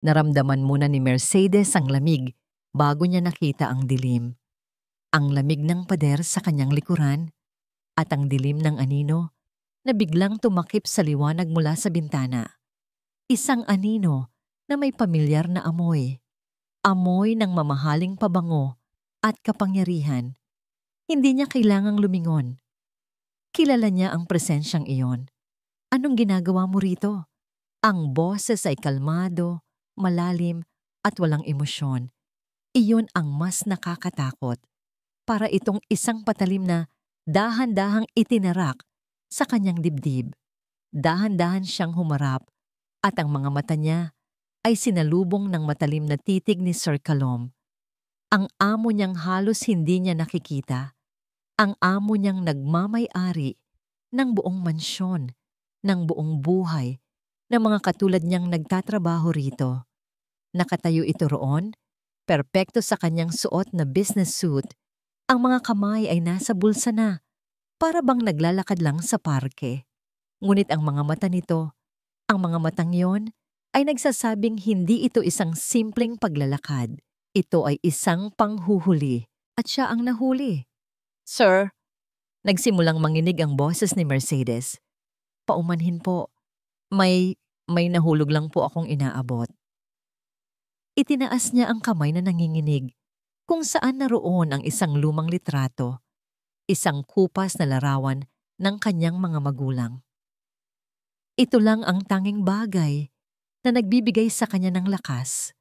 Naramdaman muna ni Mercedes ang lamig bago niya nakita ang dilim. Ang lamig ng pader sa kanyang likuran at ang dilim ng anino na biglang tumakip sa liwanag mula sa bintana. Isang anino na may pamilyar na amoy. Amoy ng mamahaling pabango at kapangyarihan. Hindi niya kailangang lumingon. Kilala niya ang presensyang iyon. Anong ginagawa mo rito? Ang boses ay kalmado, malalim at walang emosyon. Iyon ang mas nakakatakot. Para itong isang patalim na dahan-dahang itinarak sa kanyang dibdib. Dahan-dahan siyang humarap at ang mga mata niya ay sinalubong ng matalim na titig ni Sir Kalom. Ang amo niyang halos hindi niya nakikita. Ang amo niyang nagmamay-ari ng buong mansyon, ng buong buhay, ng mga katulad niyang nagtatrabaho rito. Nakatayo ito roon, perpekto sa kanyang suot na business suit. Ang mga kamay ay nasa bulsa na, para bang naglalakad lang sa parke. Ngunit ang mga mata nito, ang mga matang yon, ay nagsasabing hindi ito isang simpleng paglalakad. Ito ay isang panghuhuli at siya ang nahuli. Sir, nagsimulang manginig ang boses ni Mercedes. Paumanhin po. May nahulog lang po akong inaabot. Itinaas niya ang kamay na nanginginig, kung saan naroon ang isang lumang litrato, isang kupas na larawan ng kanyang mga magulang. Ito lang ang tanging bagay na nagbibigay sa kanya ng lakas.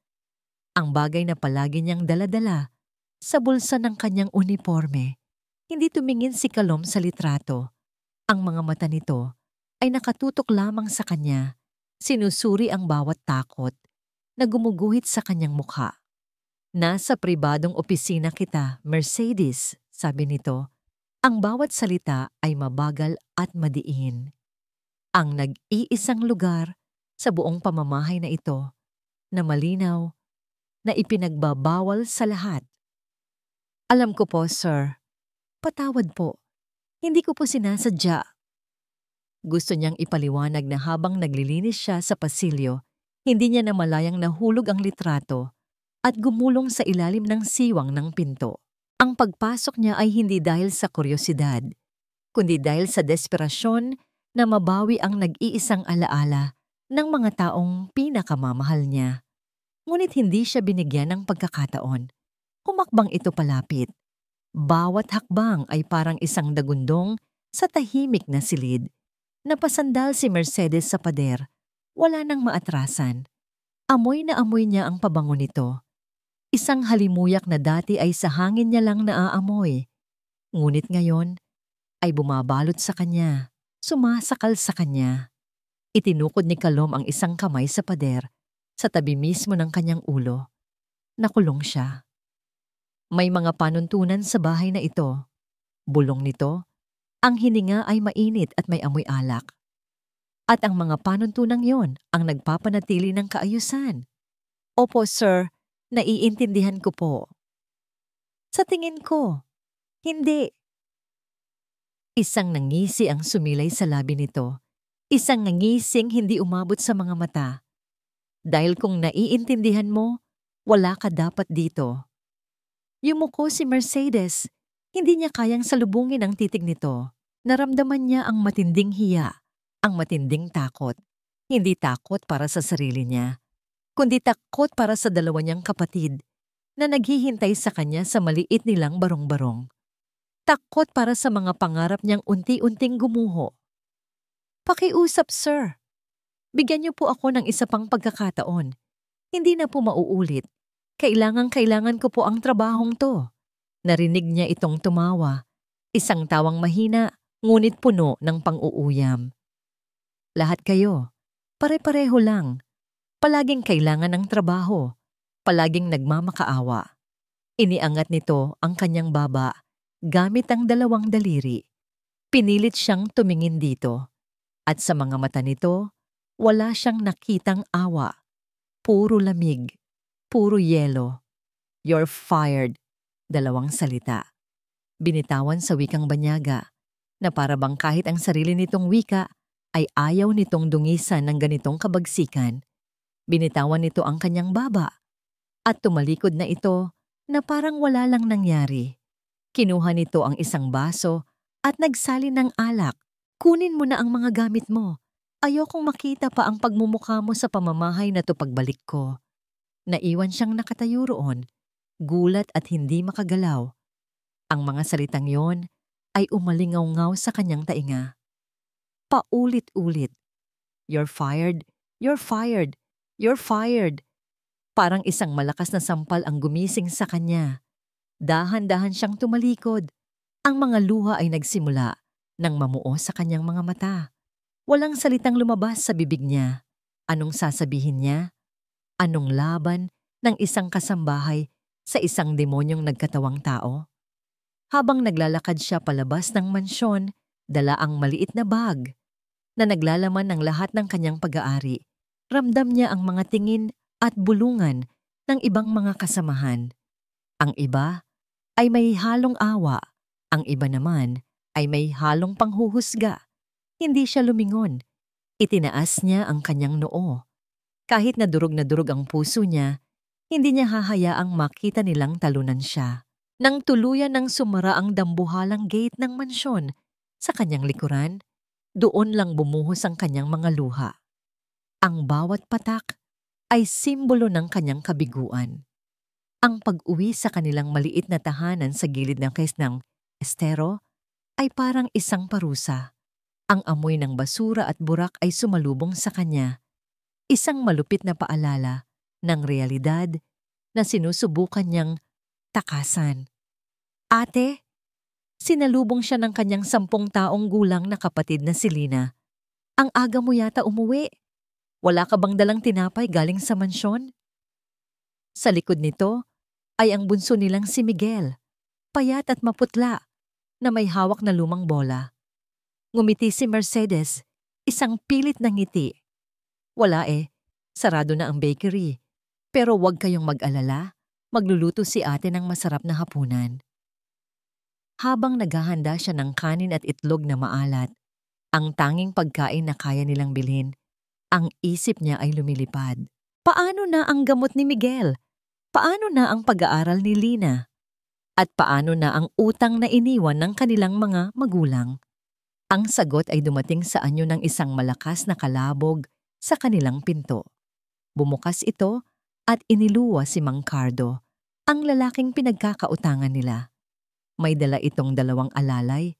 Ang bagay na palagi niyang daladala sa bulsa ng kanyang uniforme. Hindi tumingin si Kalom sa litrato. Ang mga mata nito ay nakatutok lamang sa kanya. Sinusuri ang bawat takot na gumuguhit sa kanyang mukha. Nasa pribadong opisina kita, Mercedes, sabi nito. Ang bawat salita ay mabagal at madiin. Ang nag-iisang lugar sa buong pamamahay na ito na malinaw na ipinagbabawal sa lahat. Alam ko po, sir. Patawad po. Hindi ko po sinasadya. Gusto niyang ipaliwanag na habang naglilinis siya sa pasilyo, hindi niya namalayang nahulog ang litrato at gumulong sa ilalim ng siwang ng pinto. Ang pagpasok niya ay hindi dahil sa kuryosidad, kundi dahil sa desperasyon na mabawi ang nag-iisang alaala ng mga taong pinakamamahal niya. Ngunit hindi siya binigyan ng pagkakataon. Humakbang ito palapit. Bawat hakbang ay parang isang dagundong sa tahimik na silid. Napasandal si Mercedes sa pader. Wala nang maatrasan. Amoy na amoy niya ang pabango nito. Isang halimuyak na dati ay sa hangin niya lang naaamoy. Ngunit ngayon ay bumabalot sa kanya, sumasakal sa kanya. Itinukod ni Kalom ang isang kamay sa pader, sa tabi mismo ng kanyang ulo. Nakulong siya. May mga panuntunan sa bahay na ito. Bulong nito, ang hininga ay mainit at may amoy alak. At ang mga panuntunang yon ang nagpapanatili ng kaayusan. Opo, sir, naiintindihan ko po. Sa tingin ko, hindi. Isang nangisi ang sumilay sa labi nito. Isang nangising hindi umabot sa mga mata. Dahil kung naiintindihan mo, wala ka dapat dito. Yumuko si Mercedes. Hindi niya kayang salubungin ang titig nito. Naramdaman niya ang matinding hiya, ang matinding takot. Hindi takot para sa sarili niya, kundi takot para sa dalawa niyang kapatid na naghihintay sa kanya sa maliit nilang barong-barong. Takot para sa mga pangarap niyang unti-unting gumuho. Pakiusap, sir. Bigyan niyo po ako ng isa pang pagkakataon. Hindi na po mauulit. Kailangan ko po ang trabahong to. Narinig niya itong tumawa. Isang tawang mahina, ngunit puno ng pang-uuyam. Lahat kayo, pare-pareho lang. Palaging kailangan ng trabaho. Palaging nagmamakaawa. Iniangat nito ang kanyang baba gamit ang dalawang daliri. Pinilit siyang tumingin dito. At sa mga mata nito, wala siyang nakitang awa. Puro lamig. Puro yelo. You're fired. 2 salita. Binitawan sa wikang banyaga, na para bang kahit ang sarili nitong wika ay ayaw nitong dungisan ng ganitong kabagsikan. Binitawan nito ang kanyang baba at tumalikod na ito na parang wala lang nangyari. Kinuha nito ang isang baso at nagsali ng alak. Kunin mo na ang mga gamit mo. Ayokong makita pa ang pagmumukha mo sa pamamahay na to pagbalik ko. Naiwan siyang nakatayo roon, gulat at hindi makagalaw. Ang mga salitang yon ay umalingaw-ngaw sa kanyang tainga. Paulit-ulit. You're fired, you're fired, you're fired. Parang isang malakas na sampal ang gumising sa kanya. Dahan-dahan siyang tumalikod. Ang mga luha ay nagsimula nang mamuo sa kanyang mga mata. Walang salitang lumabas sa bibig niya. Anong sasabihin niya? Anong laban ng isang kasambahay sa isang demonyong nagkatawang tao? Habang naglalakad siya palabas ng mansyon, dala ang maliit na bag na naglalaman ng lahat ng kanyang pag-aari. Ramdam niya ang mga tingin at bulungan ng ibang mga kasamahan. Ang iba ay may halong awa, ang iba naman ay may halong panghuhusga. Hindi siya lumingon. Itinaas niya ang kanyang noo. Kahit na durog ang puso niya, hindi niya hahayaang makita nilang talunan siya. Nang tuluyan ng sumara ang dambuhalang gate ng mansyon sa kanyang likuran, doon lang bumuhos ang kanyang mga luha. Ang bawat patak ay simbolo ng kanyang kabiguan. Ang pag-uwi sa kanilang maliit na tahanan sa gilid ng Kaisnang Estero ay parang isang parusa. Ang amoy ng basura at burak ay sumalubong sa kanya. Isang malupit na paalala ng realidad na sinusubukan niyang takasan. Ate, sinalubong siya ng kanyang 10 taong gulang na kapatid na si Lina. Ang aga mo yata umuwi. Wala ka bang dalang tinapay galing sa mansyon? Sa likod nito ay ang bunso nilang si Miguel, payat at maputla, na may hawak na lumang bola. Ngumiti si Mercedes, isang pilit na ngiti. Wala sarado na ang bakery. Pero huwag kayong mag-alala, magluluto si ate ng masarap na hapunan. Habang naghahanda siya ng kanin at itlog na maalat, ang tanging pagkain na kaya nilang bilhin, ang isip niya ay lumilipad. Paano na ang gamot ni Miguel? Paano na ang pag-aaral ni Lina? At paano na ang utang na iniwan ng kanilang mga magulang? Ang sagot ay dumating sa anyo ng isang malakas na kalabog sa kanilang pinto. Bumukas ito at iniluwa si Mang Cardo, ang lalaking pinagkakautangan nila. May dala itong 2 alalay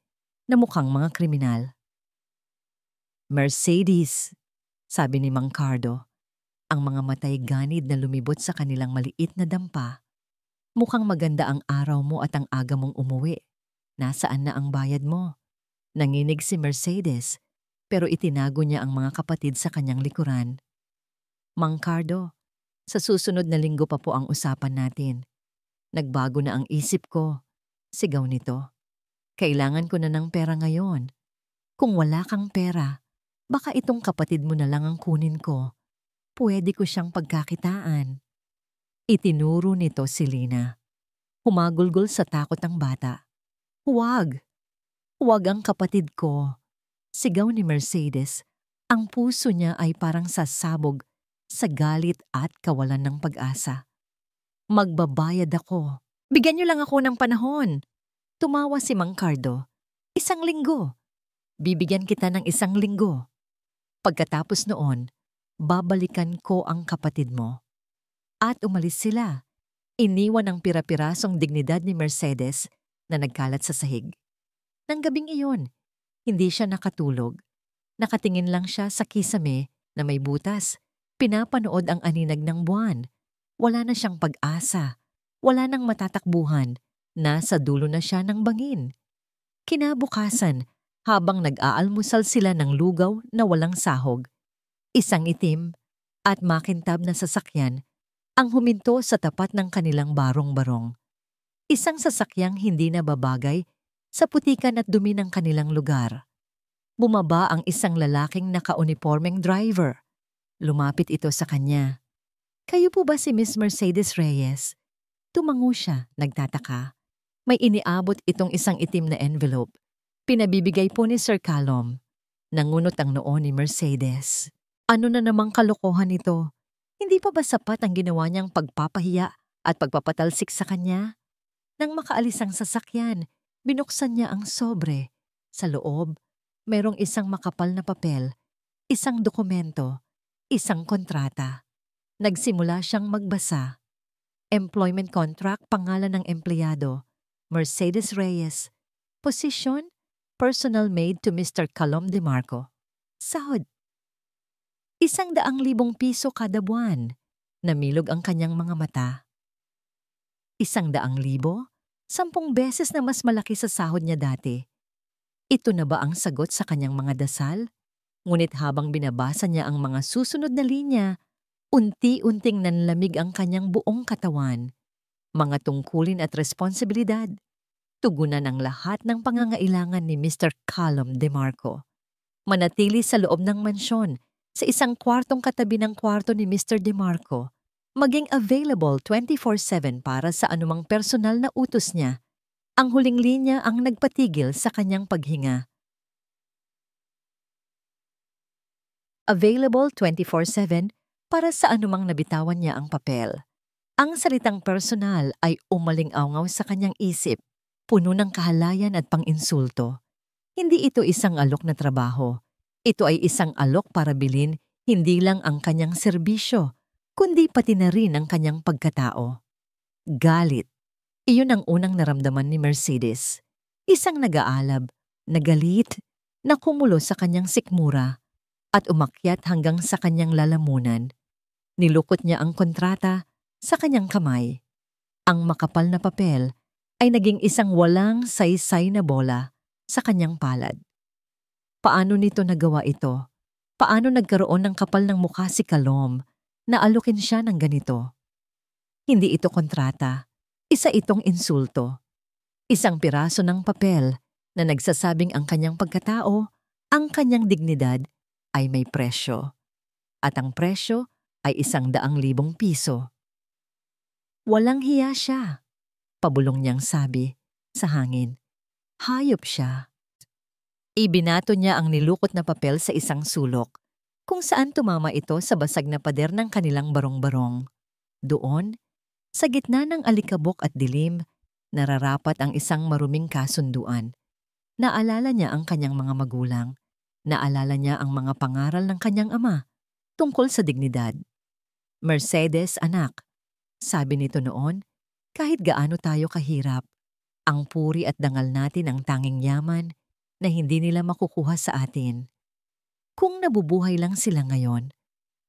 na mukhang mga kriminal. Mercedes, sabi ni Mang Cardo, ang mga matay ganid na lumibot sa kanilang maliit na dampa. Mukhang maganda ang araw mo at ang aga mong umuwi. Nasaan na ang bayad mo? Nanginig si Mercedes, pero itinago niya ang mga kapatid sa kanyang likuran. Mang Cardo, sa susunod na linggo pa po ang usapan natin. Nagbago na ang isip ko. Sigaw nito. Kailangan ko na ng pera ngayon. Kung wala kang pera, baka itong kapatid mo na lang ang kunin ko. Pwede ko siyang pagkakitaan. Itinuro nito si Lina. Humagulgol sa takot ang bata. Huwag! Huwag ang kapatid ko. Sigaw ni Mercedes. Ang puso niya ay parang sasabog sa galit at kawalan ng pag-asa. Magbabayad ako. Bigyan niyo lang ako ng panahon. Tumawa si Mang Cardo. 1 linggo. Bibigyan kita ng 1 linggo. Pagkatapos noon, babalikan ko ang kapatid mo. At umalis sila. Iniwan ang pira-pirasong dignidad ni Mercedes na nagkalat sa sahig. Nang gabing iyon, hindi siya nakatulog. Nakatingin lang siya sa kisame na may butas. Pinapanood ang aninag ng buwan. Wala na siyang pag-asa. Wala nang matatakbuhan. Nasa dulo na siya ng bangin. Kinabukasan, habang nag-aalmusal sila ng lugaw na walang sahog, isang itim at makintab na sasakyan ang huminto sa tapat ng kanilang barong-barong. Isang sasakyang hindi na babagay sa putikan at dumi ng kanilang lugar. Bumaba ang isang lalaking naka-uniformeng driver. Lumapit ito sa kanya. Kayo po ba si Miss Mercedes Reyes? Tumango siya, nagtataka. May iniabot itong isang itim na envelope. Pinabibigay po ni Sir Callum. Nangunot ang noo ni Mercedes. Ano na namang kalokohan ito? Hindi pa ba sapat ang ginawa niyang pagpapahiya at pagpapatalsik sa kanya? Nang makaalis ang sasakyan, binuksan niya ang sobre. Sa loob, merong isang makapal na papel, isang dokumento, isang kontrata. Nagsimula siyang magbasa. Employment contract, pangalan ng empleyado, Mercedes Reyes. Posisyon, personal maid to Mr. Calom De Marco. Sahod, 100,000 piso kada buwan. Namilog ang kanyang mga mata. 100,000? 10 beses na mas malaki sa sahod niya dati. Ito na ba ang sagot sa kanyang mga dasal? Ngunit habang binabasa niya ang mga susunod na linya, unti-unting nanlamig ang kanyang buong katawan. Mga tungkulin at responsibilidad. Tugunan ang lahat ng pangangailangan ni Mr. Calom De Marco. Manatili sa loob ng mansyon, sa isang kwartong katabi ng kwarto ni Mr. De Marco, maging available 24/7 para sa anumang personal na utos niya. Ang huling linya ang nagpatigil sa kanyang paghinga. Available 24/7 para sa anumang nabitawan niya ang papel. Ang salitang personal ay umaling-awngaw sa kanyang isip, puno ng kahalayan at pang-insulto. Hindi ito isang alok na trabaho. Ito ay isang alok para bilhin hindi lang ang kanyang serbisyo, kundi pati na rin ang kanyang pagkatao. Galit. Iyon ang unang naramdaman ni Mercedes. Isang nag-aalab, nagalit, na kumulo sa kanyang sikmura at umakyat hanggang sa kanyang lalamunan. Nilukot niya ang kontrata sa kanyang kamay. Ang makapal na papel ay naging isang walang saysay na bola sa kanyang palad. Paano nito nagawa ito? Paano nagkaroon ng kapal ng mukha si Calom na alukin siya ng ganito? Hindi ito kontrata. Isa itong insulto. Isang piraso ng papel na nagsasabing ang kanyang pagkatao, ang kanyang dignidad ay may presyo. At ang presyo ay 100,000 piso. Walang hiya siya, pabulong niyang sabi sa hangin. Hayop siya. Ibinato niya ang nilukot na papel sa isang sulok, kung saan tumama ito sa basag na pader ng kanilang barong-barong. Doon, sa gitna ng alikabok at dilim, nararapat ang isang maruming kasunduan. Naalala niya ang kanyang mga magulang. Naalala niya ang mga pangaral ng kanyang ama tungkol sa dignidad. Mercedes, anak, sabi nito noon, kahit gaano tayo kahirap, ang puri at dangal natin ang tanging yaman na hindi nila makukuha sa atin. Kung nabubuhay lang sila ngayon,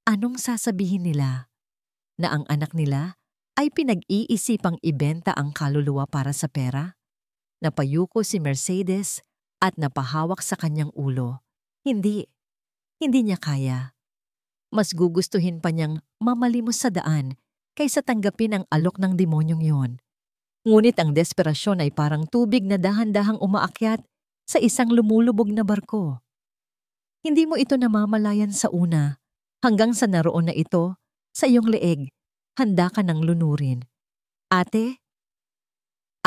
anong sasabihin nila? Na ang anak nila ay pinag-iisipang ibenta ang kaluluwa para sa pera? Napayuko si Mercedes at napahawak sa kanyang ulo. Hindi niya kaya. Mas gugustuhin pa niyang mamalimos sa daan kaysa tanggapin ang alok ng demonyong yon. Ngunit ang desperasyon ay parang tubig na dahan-dahang umaakyat sa isang lumulubog na barko. Hindi mo ito namamalayan sa una, hanggang sa naroon na ito sa iyong leeg, handa ka ng lunurin. Ate?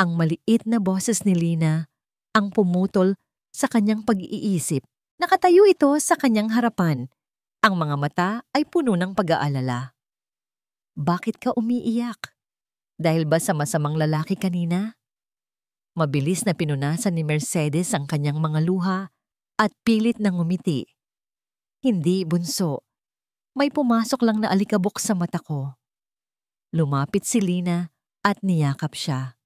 Ang maliit na boses ni Lina ang pumutol sa kanyang pag-iisip. Nakatayo ito sa kanyang harapan. Ang mga mata ay puno ng pag-aalala. Bakit ka umiiyak? Dahil ba sa masamang lalaki kanina? Mabilis na pinunasan ni Mercedes ang kanyang mga luha at pilit na ngumiti. Hindi, bunso. May pumasok lang na alikabok sa mata ko. Lumapit si Lina at niyakap siya.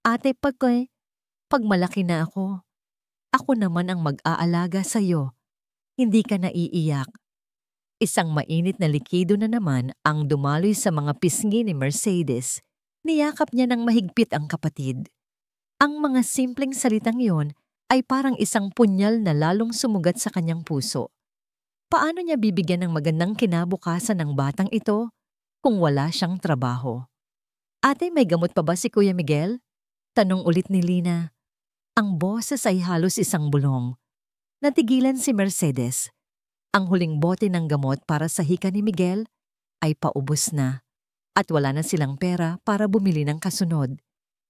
Ate, pag malaki na ako naman ang mag-aalaga sa'yo. Hindi ka naiiyak. Isang mainit na likido na naman ang dumaloy sa mga pisngi ni Mercedes. Niyakap niya ng mahigpit ang kapatid. Ang mga simpleng salitang yon ay parang isang punyal na lalong sumugat sa kanyang puso. Paano niya bibigyan ng magandang kinabukasan ng batang ito kung wala siyang trabaho? Ate, may gamot pa ba si Kuya Miguel? Tanong ulit ni Lina. Ang boses ay halos isang bulong. Natigilan si Mercedes. Ang huling bote ng gamot para sa hika ni Miguel ay paubos na at wala na silang pera para bumili ng kasunod.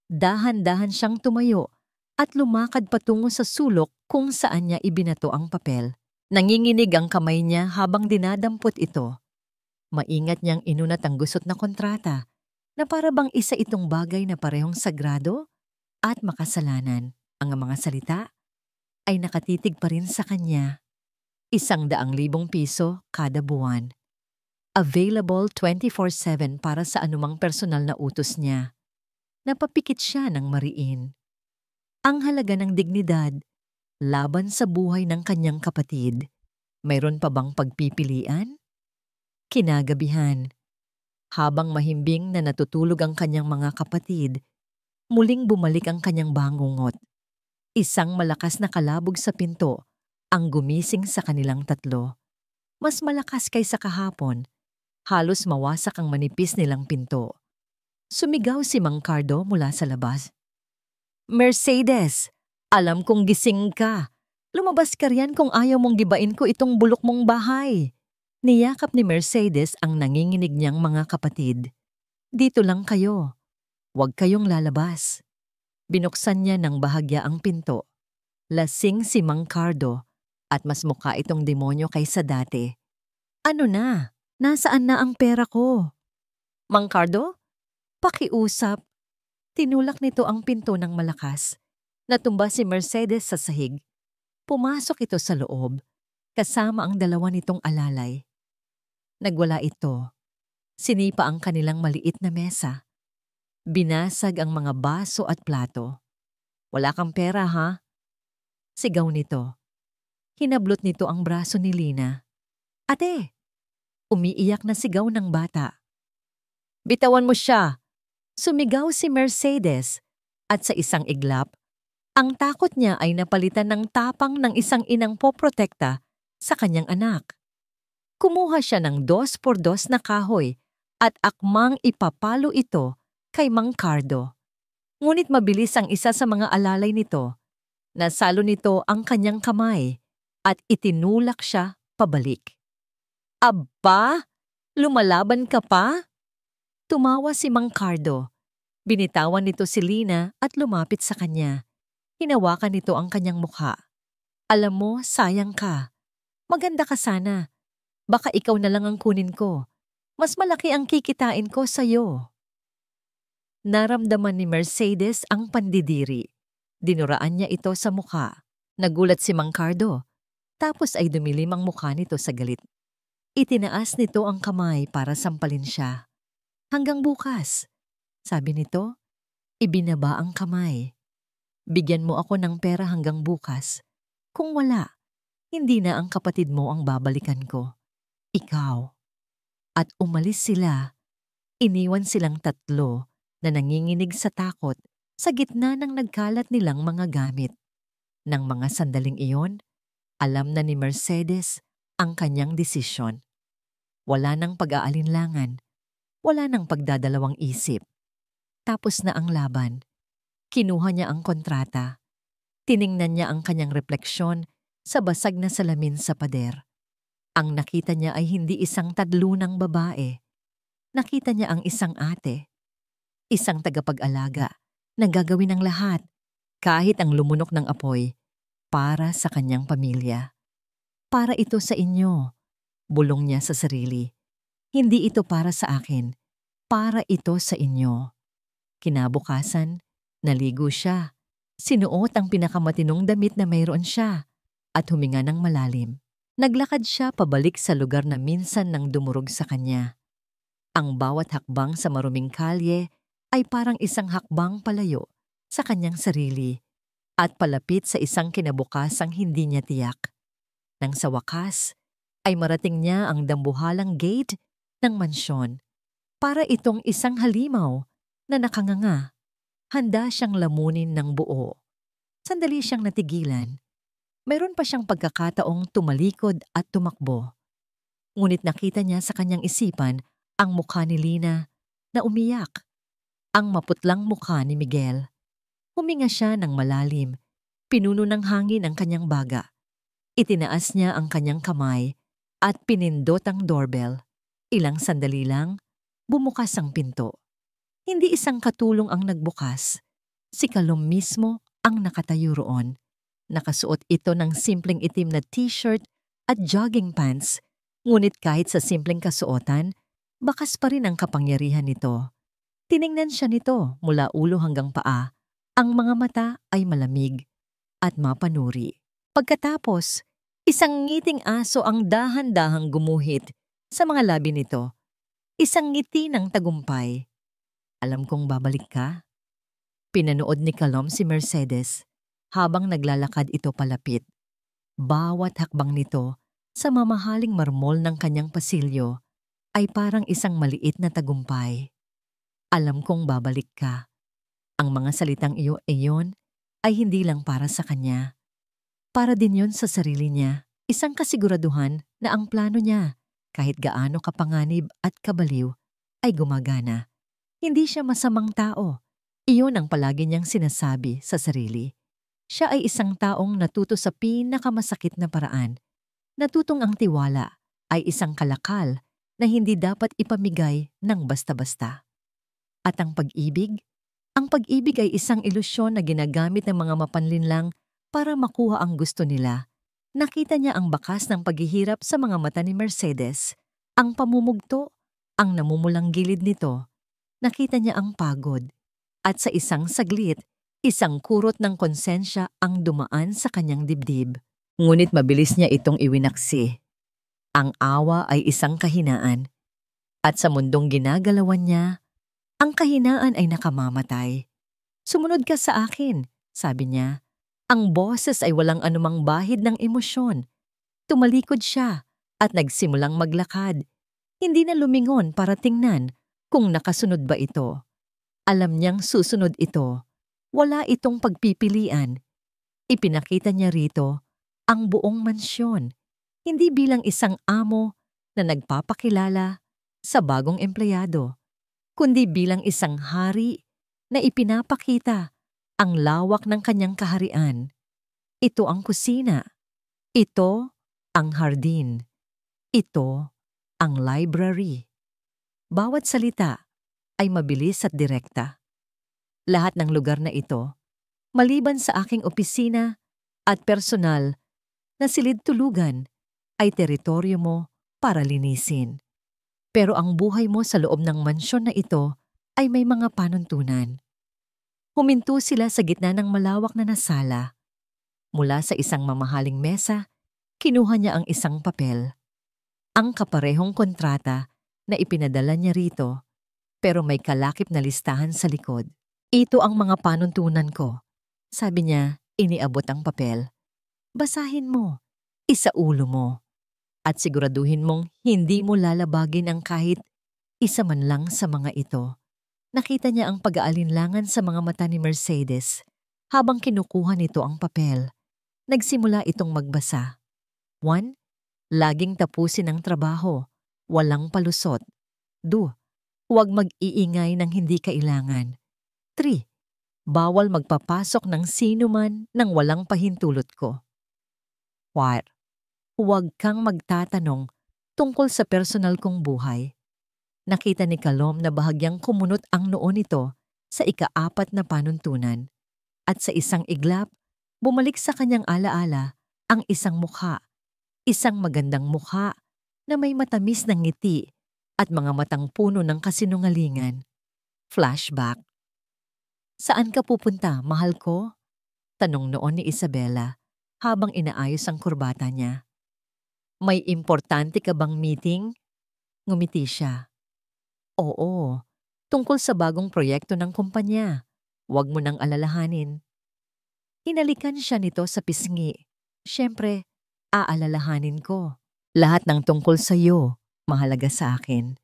Dahan-dahan siyang tumayo at lumakad patungo sa sulok kung saan niya ibinato ang papel. Nanginginig ang kamay niya habang dinadampot ito. Maingat niyang inunat ang gusot na kontrata na para bang isa itong bagay na parehong sagrado at makasalanan. Ang mga salita ay nakatitig pa rin sa kanya. 100,000 piso kada buwan. Available 24/7 para sa anumang personal na utos niya. Napapikit siya ng mariin. Ang halaga ng dignidad laban sa buhay ng kanyang kapatid. Mayroon pa bang pagpipilian? Kinagabihan, habang mahimbing na natutulog ang kanyang mga kapatid, muling bumalik ang kanyang bangungot. Isang malakas na kalabog sa pinto ang gumising sa kanilang tatlo. Mas malakas kaysa kahapon. Halos mawasak ang manipis nilang pinto. Sumigaw si Mang Cardo mula sa labas. "Mercedes, alam kong gising ka. Lumabas ka riyan kung ayaw mong gibain ko itong bulok mong bahay." Niyakap ni Mercedes ang nanginginig niyang mga kapatid. "Dito lang kayo. Huwag kayong lalabas." Binuksan niya ng bahagya ang pinto. Lasing si Mang Cardo at mas mukha itong demonyo kaysa dati. "Ano na? Nasaan na ang pera ko?" "Mang Cardo, pakiusap." Tinulak nito ang pinto ng malakas. Natumba si Mercedes sa sahig. Pumasok ito sa loob, kasama ang dalawa nitong alalay. Nagwala ito. Sinipa ang kanilang maliit na mesa. Binasag ang mga baso at plato. "Wala kang pera, ha?" Sigaw nito. Hinablot nito ang braso ni Lina. "Ate!" Umiiyak na sigaw ng bata. "Bitawan mo siya!" Sumigaw si Mercedes at sa isang iglap, ang takot niya ay napalitan ng tapang ng isang inang poprotekta sa kanyang anak. Kumuha siya ng 2x2 na kahoy at akmang ipapalo ito kay Mang Cardo. Ngunit mabilis ang isa sa mga alalay nito. Nasalo nito ang kanyang kamay at itinulak siya pabalik. "Aba! Lumalaban ka pa?" Tumawa si Mang Cardo. Binitawan nito si Lina at lumapit sa kanya. Hinawakan nito ang kanyang mukha. "Alam mo, sayang ka. Maganda ka sana. Baka ikaw na lang ang kunin ko. Mas malaki ang kikitain ko sa'yo." Naramdaman ni Mercedes ang pandidiri. Dinuraan niya ito sa mukha. Nagulat si Mang Cardo. Tapos ay dumilim ang mukha nito sa galit. Itinaas nito ang kamay para sampalin siya. "Hanggang bukas," sabi nito. Ibinaba ang kamay. "Bigyan mo ako ng pera hanggang bukas. Kung wala, hindi na ang kapatid mo ang babalikan ko. Ikaw." At umalis sila. Iniwan silang tatlo na nanginginig sa takot sa gitna ng nagkalat nilang mga gamit. Nang mga sandaling iyon, alam na ni Mercedes ang kanyang desisyon. Wala nang pag-aalinlangan. Wala nang pagdadalawang isip. Tapos na ang laban. Kinuha niya ang kontrata. Tiningnan niya ang kanyang refleksyon sa basag na salamin sa pader. Ang nakita niya ay hindi isang tadlunang babae. Nakita niya ang isang ate. Isang tagapag-alaga na gagawin ang lahat, kahit ang lumunok ng apoy, para sa kanyang pamilya. "Para ito sa inyo," bulong niya sa sarili. "Hindi ito para sa akin. Para ito sa inyo." Kinabukasan, naligo siya. Sinuot ang pinakamatinong damit na mayroon siya at huminga ng malalim. Naglakad siya pabalik sa lugar na minsan nang dumurog sa kanya. Ang bawat hakbang sa maruming kalye ay parang isang hakbang palayo sa kanyang sarili at palapit sa isang kinabukasang hindi niya tiyak. Nang sa wakas, ay marating niya ang dambuhalang gate ng mansyon. Para itong isang halimaw na nakanganga. Handa siyang lamunin ng buo. Sandali siyang natigilan. Mayroon pa siyang pagkakataong tumalikod at tumakbo. Ngunit nakita niya sa kanyang isipan ang mukha ni Lina na umiyak. Ang maputlang mukha ni Miguel. Huminga siya ng malalim. Pinuno ng hangin ang kanyang baga. Itinaas niya ang kanyang kamay at pinindot ang doorbell. Ilang sandali lang, bumukas ang pinto. Hindi isang katulong ang nagbukas. Si Kalom mismo ang nakatayo roon. Nakasuot ito ng simpleng itim na t-shirt at jogging pants, ngunit kahit sa simpleng kasuotan Bakas pa rin ang kapangyarihan nito. Tiningnan siya nito mula ulo hanggang paa. Ang mga mata ay malamig at mapanuri. Pagkatapos, isang ngiting aso ang dahan-dahang gumuhit sa mga labi nito. Isang ngiti ng tagumpay. Alam kong babalik ka. Pinanood ni Calom si Mercedes habang naglalakad ito palapit. Bawat hakbang nito sa mamahaling marmol ng kanyang pasilyo ay parang isang maliit na tagumpay. Alam kong babalik ka. Ang mga salitang iyon ay hindi lang para sa kanya. Para din yon sa sarili niya. Isang kasiguraduhan na ang plano niya, kahit gaano kapanganib at kabaliw, ay gumagana. Hindi siya masamang tao. Iyon ang palagi niyang sinasabi sa sarili. Siya ay isang taong natuto sa pinakamasakit na paraan. Natutong ang tiwala ay isang kalakal na hindi dapat ipamigay ng basta-basta. At ang pag-ibig? Ang pag-ibig ay isang ilusyon na ginagamit ng mga mapanlinlang para makuha ang gusto nila. Nakita niya ang bakas ng paghihirap sa mga mata ni Mercedes, ang pamumugto, ang namumulang gilid nito. Nakita niya ang pagod. At sa isang saglit, isang kurot ng konsensya ang dumaan sa kanyang dibdib. Ngunit mabilis niya itong iwinaksi. Ang awa ay isang kahinaan. At sa mundong ginagalawan niya, ang kahinaan ay nakamamatay. Sumunod ka sa akin, sabi niya. Ang boses ay walang anumang bahid ng emosyon. Tumalikod siya at nagsimulang maglakad. Hindi na lumingon para tingnan kung nakasunod ba ito. Alam niyang susunod ito. Wala itong pagpipilian. Ipinakita niya rito ang buong mansyon, hindi bilang isang amo na nagpapakilala sa bagong empleyado, kundi bilang isang hari na ipinapakita ang lawak ng kanyang kaharian. Ito ang kusina. Ito ang hardin. Ito ang library. Bawat salita ay mabilis at direkta. Lahat ng lugar na ito, maliban sa aking opisina at personal na silid-tulugan, ay teritoryo mo para linisin. Pero ang buhay mo sa loob ng mansyon na ito ay may mga panuntunan. Huminto sila sa gitna ng malawak na sala. Mula sa isang mamahaling mesa, kinuha niya ang isang papel. Ang kaparehong kontrata na ipinadala niya rito, pero may kalakip na listahan sa likod. Ito ang mga panuntunan ko. Sabi niya, iniabot ang papel. Basahin mo, isaulo mo, at siguraduhin mong hindi mo lalabagin ang kahit isa man lang sa mga ito. Nakita niya ang pag-aalinlangan sa mga mata ni Mercedes habang kinukuha nito ang papel. Nagsimula itong magbasa. 1. Laging tapusin ang trabaho, walang palusot. 2. Huwag mag-iingay ng hindi kailangan. 3. Bawal magpapasok ng sino man nang walang pahintulot ko. 4. Huwag kang magtatanong tungkol sa personal kong buhay. Nakita ni Calom na bahagyang kumunot ang noo nito sa ika-4 na panuntunan. At sa isang iglap, bumalik sa kanyang alaala ang isang mukha. Isang magandang mukha na may matamis na ngiti at mga matang puno ng kasinungalingan. Flashback. Saan ka pupunta, mahal ko? Tanong noon ni Isabela habang inaayos ang kurbata niya. May importante ka bang meeting? Ngumiti siya. Oo, tungkol sa bagong proyekto ng kumpanya. Huwag mo nang alalahanin. Hinalikan siya nito sa pisngi. Siyempre, aalalahanin ko. Lahat ng tungkol sa iyo, mahalaga sa akin.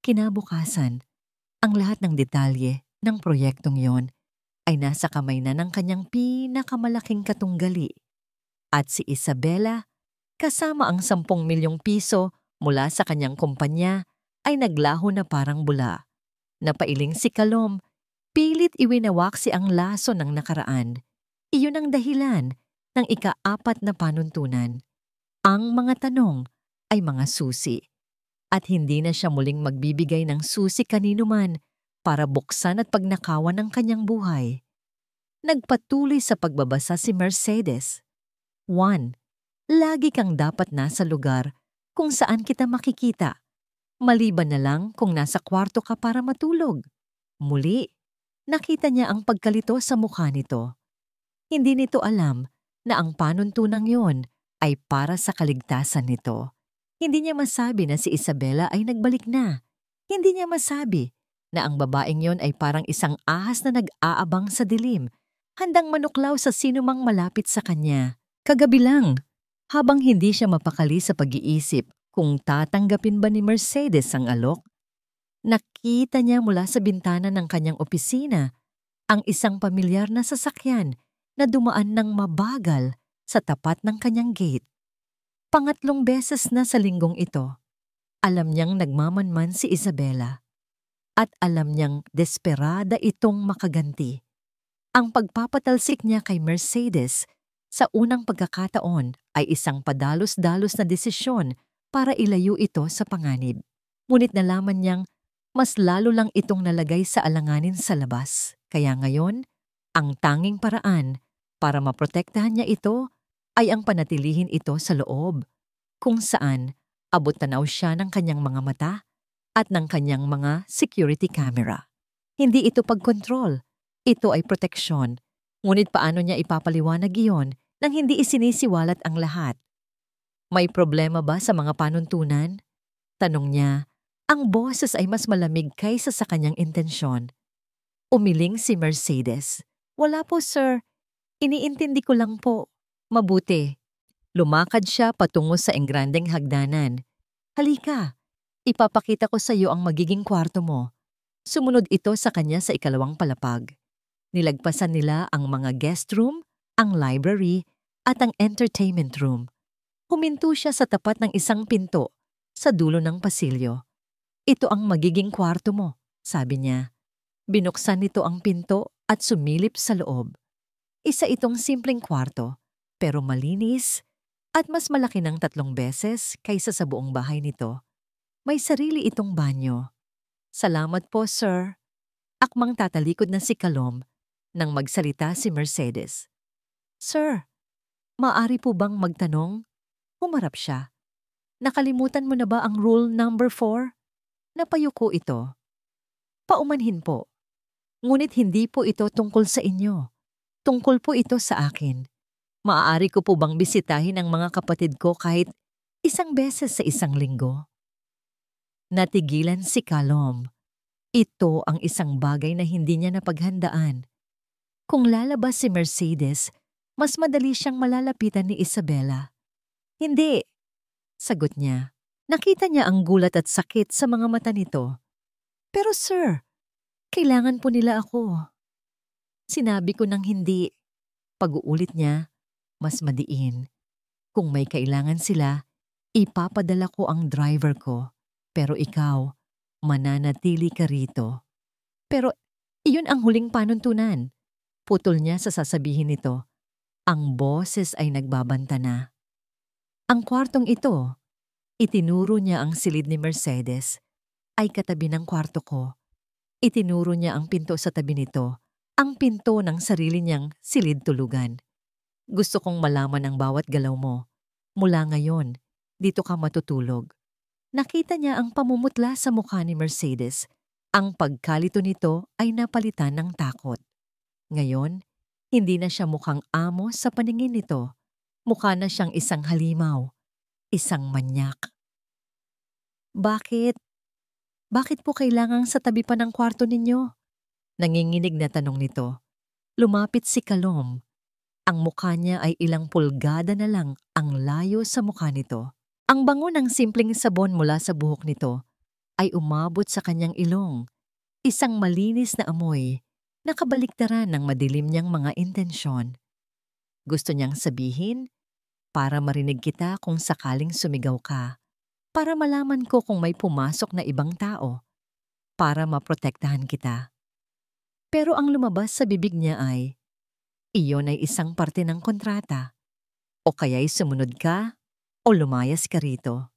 Kinabukasan, ang lahat ng detalye ng proyektong yon ay nasa kamay na ng kanyang pinakamalaking katunggali. At si Isabela, kasama ang 10 milyong piso mula sa kanyang kumpanya, ay naglaho na parang bula. Napailing si Calom, pilit iwinawaksi ang laso ng nakaraan. Iyon ang dahilan ng ika-4 na panuntunan. Ang mga tanong ay mga susi. At hindi na siya muling magbibigay ng susi kanino man para buksan at pagnakawan ng kanyang buhay. Nagpatuloy sa pagbabasa si Mercedes. 1. Lagi kang dapat nasa lugar kung saan kita makikita. Maliban na lang kung nasa kwarto ka para matulog. Muli, nakita niya ang pagkalito sa mukha nito. Hindi nito alam na ang panuntunang yon ay para sa kaligtasan nito. Hindi niya masabi na si Isabela ay nagbalik na. Hindi niya masabi na ang babaeng yon ay parang isang ahas na nag-aabang sa dilim, handang manuklaw sa sinumang malapit sa kanya. Kagabi lang, habang hindi siya mapakali sa pag-iisip kung tatanggapin ba ni Mercedes ang alok, nakita niya mula sa bintana ng kanyang opisina ang isang pamilyar na sasakyan na dumaan ng mabagal sa tapat ng kanyang gate. Pangatlong beses na sa linggong ito, alam niyang nagmamanman si Isabela at alam niyang desperada itong makaganti. Ang pagpapatalsik niya kay Mercedes sa unang pagkakataon ay isang padalos-dalos na desisyon para ilayo ito sa panganib. Ngunit nalaman niyang mas lalo lang itong nalagay sa alanganin sa labas. Kaya ngayon, ang tanging paraan para maprotektahan niya ito ay ang panatilihin ito sa loob, kung saan abot tanaw siya ng kanyang mga mata at ng kanyang mga security camera. Hindi ito pagkontrol, ito ay proteksyon. Ngunit paano niya ipapaliwanag iyon nang hindi isinisiwalat ang lahat? May problema ba sa mga panuntunan? Tanong niya. Ang boses ay mas malamig kaysa sa kanyang intensyon. Umiling si Mercedes. Wala po, sir. Iniintindi ko lang po. Mabuti. Lumakad siya patungo sa engrandeng hagdanan. Halika, ipapakita ko sa iyo ang magiging kwarto mo. Sumunod ito sa kanya sa ikalawang palapag. Nilagpasan nila ang mga guest room, ang library, at ang entertainment room. Huminto siya sa tapat ng isang pinto sa dulo ng pasilyo. Ito ang magiging kwarto mo, sabi niya. Binuksan nito ang pinto at sumilip sa loob. Isa itong simpleng kwarto, pero malinis at mas malaki ng 3 beses kaysa sa buong bahay nito. May sarili itong banyo. Salamat po, sir. Akmang tatalikod na si Kalom nang magsalita si Mercedes. Sir, maaari po bang magtanong? Humarap siya. Nakalimutan mo na ba ang rule number 4? Napayuko ito. Paumanhin po. Ngunit hindi po ito tungkol sa inyo. Tungkol po ito sa akin. Maaari ko po bang bisitahin ang mga kapatid ko kahit 1 beses sa 1 linggo? Natigilan si Kalom. Ito ang isang bagay na hindi niya napaghandaan. Kung lalabas si Mercedes, mas madali siyang malalapitan ni Isabela. Hindi, sagot niya. Nakita niya ang gulat at sakit sa mga mata nito. Pero sir, kailangan po nila ako. Sinabi ko ng hindi. Pag-uulit niya, mas madiin. Kung may kailangan sila, ipapadala ko ang driver ko. Pero ikaw, mananatili ka rito. Pero iyon ang huling panuntunan. Putol niya sa sasabihin nito. Ang boses ay nagbabanta na. Ang kwartong ito, itinuro niya ang silid ni Mercedes, ay katabi ng kwarto ko. Itinuro niya ang pinto sa tabi nito, ang pinto ng sarili niyang silid tulugan. Gusto kong malaman ang bawat galaw mo. Mula ngayon, dito ka matutulog. Nakita niya ang pamumutla sa mukha ni Mercedes. Ang pagkalito nito ay napalitan ng takot. Ngayon, hindi na siya mukhang amo sa paningin nito. Mukha na siyang isang halimaw, isang manyak. Bakit? Bakit po kailangang sa tabi pa ng kwarto ninyo? Nanginginig na tanong nito. Lumapit si Kalom. Ang mukha niya ay ilang pulgada na lang ang layo sa mukha nito. Ang bango ng simpleng sabon mula sa buhok nito ay umabot sa kanyang ilong. Isang malinis na amoy na kabaliktaran ng madilim niyang mga intensyon. Gusto niyang sabihin, para marinig kita kung sakaling sumigaw ka. Para malaman ko kung may pumasok na ibang tao. Para maprotektahan kita. Pero ang lumabas sa bibig niya ay, iyon ay isang parte ng kontrata. O kaya'y sumunod ka o lumayas ka rito.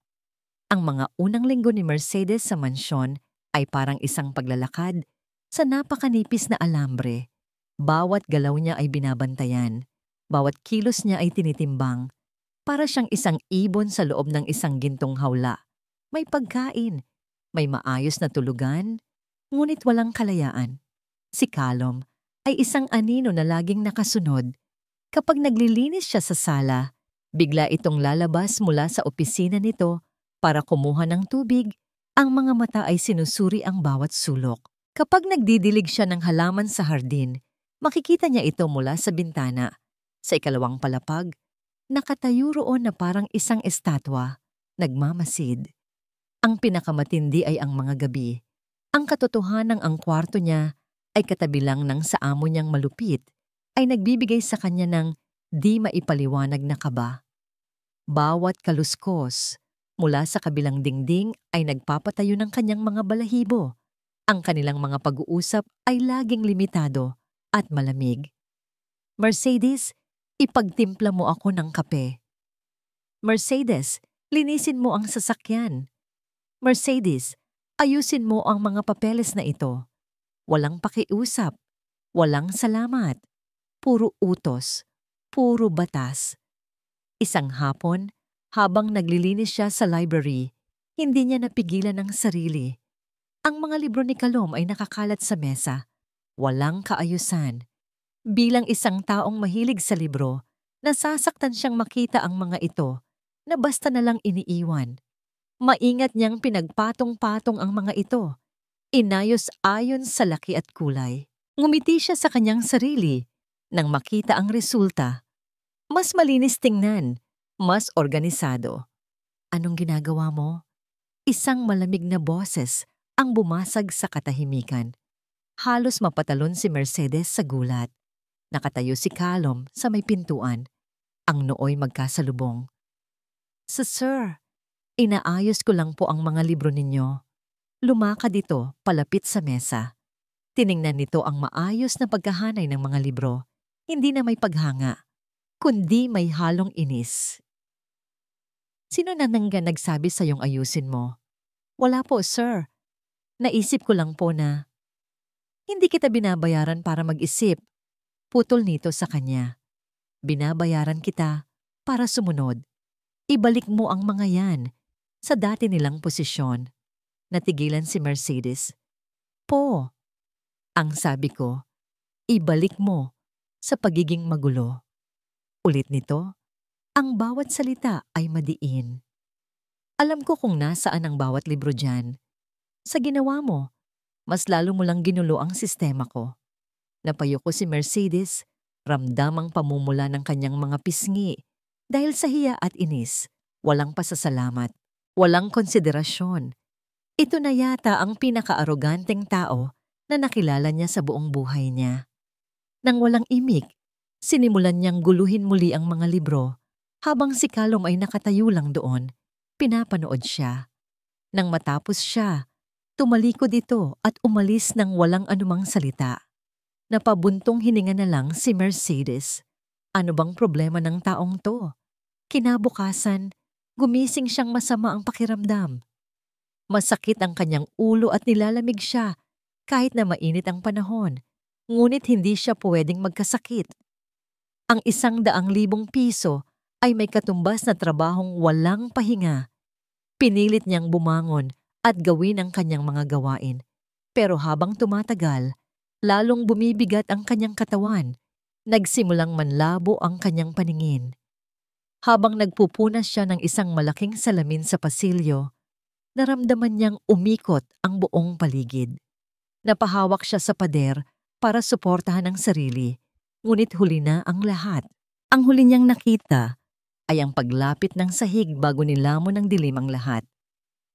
Ang mga unang linggo ni Mercedes sa mansyon ay parang isang paglalakad sa napakanipis na alambre. Bawat galaw niya ay binabantayan. Bawat kilos niya ay tinitimbang. Para siyang isang ibon sa loob ng isang gintong hawla. May pagkain, May maayos na tulugan, ngunit walang kalayaan. Si Callum ay isang anino na laging nakasunod. Kapag naglilinis siya sa sala, bigla itong lalabas mula sa opisina nito para kumuha ng tubig. Ang mga mata ay sinusuri ang bawat sulok. Kapag nagdidilig siya ng halaman sa hardin, makikita niya ito mula sa bintana. Sa ikalawang palapag, nakatayo roon na parang isang estatwa, nagmamasid. Ang pinakamatindi ay ang mga gabi. Ang katotohanang ang kwarto niya ay katabi lang ng sa amo niyang malupit, ay nagbibigay sa kanya ng di maipaliwanag na kaba. Bawat kaluskos mula sa kabilang dingding ay nagpapatayo ng kanyang mga balahibo. Ang kanilang mga pag-uusap ay laging limitado at malamig. Mercedes, ipagtimpla mo ako ng kape. Mercedes, linisin mo ang sasakyan. Mercedes, ayusin mo ang mga papeles na ito. Walang pakiusap, walang salamat. Puro utos, puro batas. Isang hapon, habang naglilinis siya sa library, hindi niya napigilan ang sarili. Ang mga libro ni Callum ay nakakalat sa mesa. Walang kaayusan. Bilang isang taong mahilig sa libro, nasasaktan siyang makita ang mga ito na basta na lang iniiwan. Maingat niyang pinagpatong-patong ang mga ito. Inayos ayon sa laki at kulay. Ngumiti siya sa kanyang sarili nang makita ang resulta. Mas malinis tingnan, mas organisado. Anong ginagawa mo? Isang malamig na boses ang bumasag sa katahimikan. Halos mapatalon si Mercedes sa gulat. Nakatayo si Callum sa may pintuan. Ang nooy magkasalubong. Sir, inaayos ko lang po ang mga libro ninyo. Lumakad ito palapit sa mesa. Tiningnan nito ang maayos na pagkahanay ng mga libro. Hindi na may paghanga, kundi may halong inis. Sino na nagsabi sa iyong ayusin mo? Wala po, sir. Naisip ko lang po na hindi kita binabayaran para mag-isip. Putol nito sa kanya. Binabayaran kita para sumunod. Ibalik mo ang mga yan sa dati nilang posisyon. Natigilan si Mercedes. Po, ang sabi ko, ibalik mo sa pagiging magulo. Ulit nito, ang bawat salita ay madiin. Alam ko kung nasaan ang bawat libro dyan. Sa ginawa mo, mas lalo mo lang ginulo ang sistema ko. Napayo ko si Mercedes, ramdam ang pamumula ng kanyang mga pisngi. Dahil sa hiya at inis, walang pasasalamat, walang konsiderasyon. Ito na yata ang pinaka-aroganteng tao na nakilala niya sa buong buhay niya. Nang walang imik, sinimulan niyang guluhin muli ang mga libro. Habang si Callum ay nakatayo lang doon, pinapanood siya. Nang matapos siya, tumalikod ito at umalis ng walang anumang salita. Napabuntong hininga na lang si Mercedes. Ano bang problema ng taong to? Kinabukasan, gumising siyang masama ang pakiramdam. Masakit ang kanyang ulo at nilalamig siya kahit na mainit ang panahon. Ngunit hindi siya pwedeng magkasakit. Ang 100,000 piso ay may katumbas na trabahong walang pahinga. Pinilit niyang bumangon at gawin ang kanyang mga gawain. Pero habang tumatagal, lalong bumibigat ang kanyang katawan. Nagsimulang manlabo ang kanyang paningin. Habang nagpupunas siya ng isang malaking salamin sa pasilyo, naramdaman niyang umikot ang buong paligid. Napahawak siya sa pader para suportahan ang sarili, ngunit huli na ang lahat. Ang huli niyang nakita ay ang paglapit ng sahig bago nilamon ng dilim ang lahat.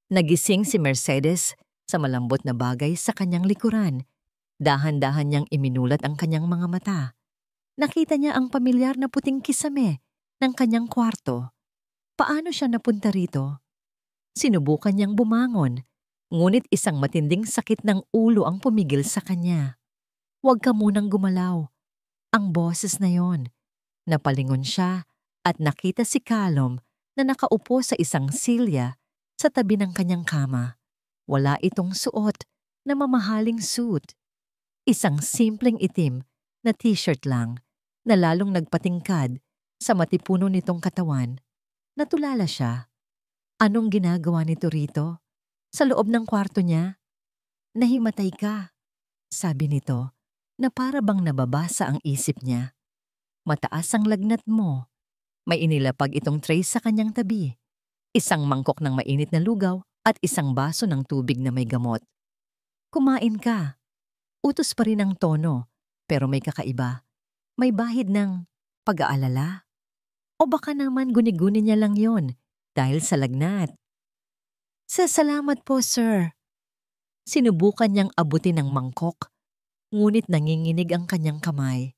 Nagising si Mercedes sa malambot na bagay sa kanyang likuran. Dahan-dahan niyang iminulat ang kanyang mga mata. Nakita niya ang pamilyar na puting kisame ng kanyang kwarto. Paano siya napunta rito? Sinubukan niyang bumangon, ngunit isang matinding sakit ng ulo ang pumigil sa kanya. Huwag ka munang gumalaw. Ang boses na yon. Napalingon siya at nakita si Callum na nakaupo sa isang silya sa tabi ng kanyang kama. Wala itong suot na mamahaling suit. Isang simpleng itim na t-shirt lang na lalong nagpatingkad sa matipuno nitong katawan. Natulala siya. Anong ginagawa nito rito? Sa loob ng kwarto niya, nahimatay ka, sabi nito, na para bang nababasa ang isip niya. Mataas ang lagnat mo. May inilapag itong tray sa kanyang tabi. Isang mangkok ng mainit na lugaw at isang baso ng tubig na may gamot. Kumain ka. Utos pa rin ang tono, pero may kakaiba. May bahid ng pag-aalala. O baka naman guni-guni niya lang yon dahil sa lagnat. Salamat po, sir. Sinubukan niyang abutin ng mangkok, ngunit nanginginig ang kanyang kamay.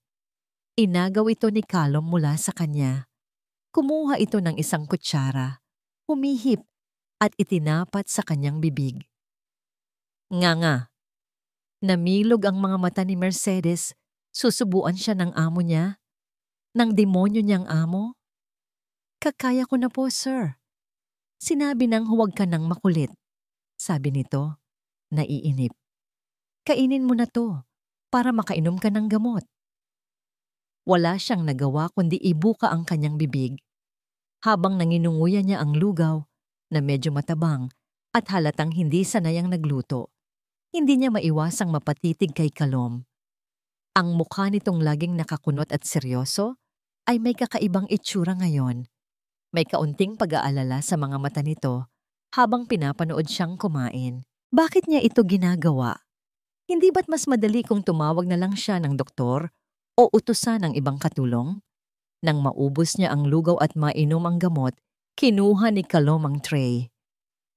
Inagaw ito ni Callum mula sa kanya. Kumuha ito ng isang kutsara, humihip at itinapat sa kanyang bibig. Nga. Namilog ang mga mata ni Mercedes. Susubuan siya ng amo niya? Ng demonyo niyang amo? Kakaya ko na po, sir. Sinabi nang huwag ka nang makulit. Sabi nito, naiinip. Kainin mo na to para makainom ka ng gamot. Wala siyang nagawa kundi ibuka ang kanyang bibig. Habang nanginunguya niya ang lugaw na medyo matabang at halatang hindi sanay ang nagluto, hindi niya maiwasang mapatitig kay Callum. Ang mukha nitong laging nakakunot at seryoso ay may kakaibang itsura ngayon. May kaunting pag-aalala sa mga mata nito habang pinapanood siyang kumain. Bakit niya ito ginagawa? Hindi ba't mas madali kung tumawag na lang siya ng doktor o utusan ng ibang katulong? Nang maubos niya ang lugaw at mainom ang gamot, kinuha ni Callum ang tray.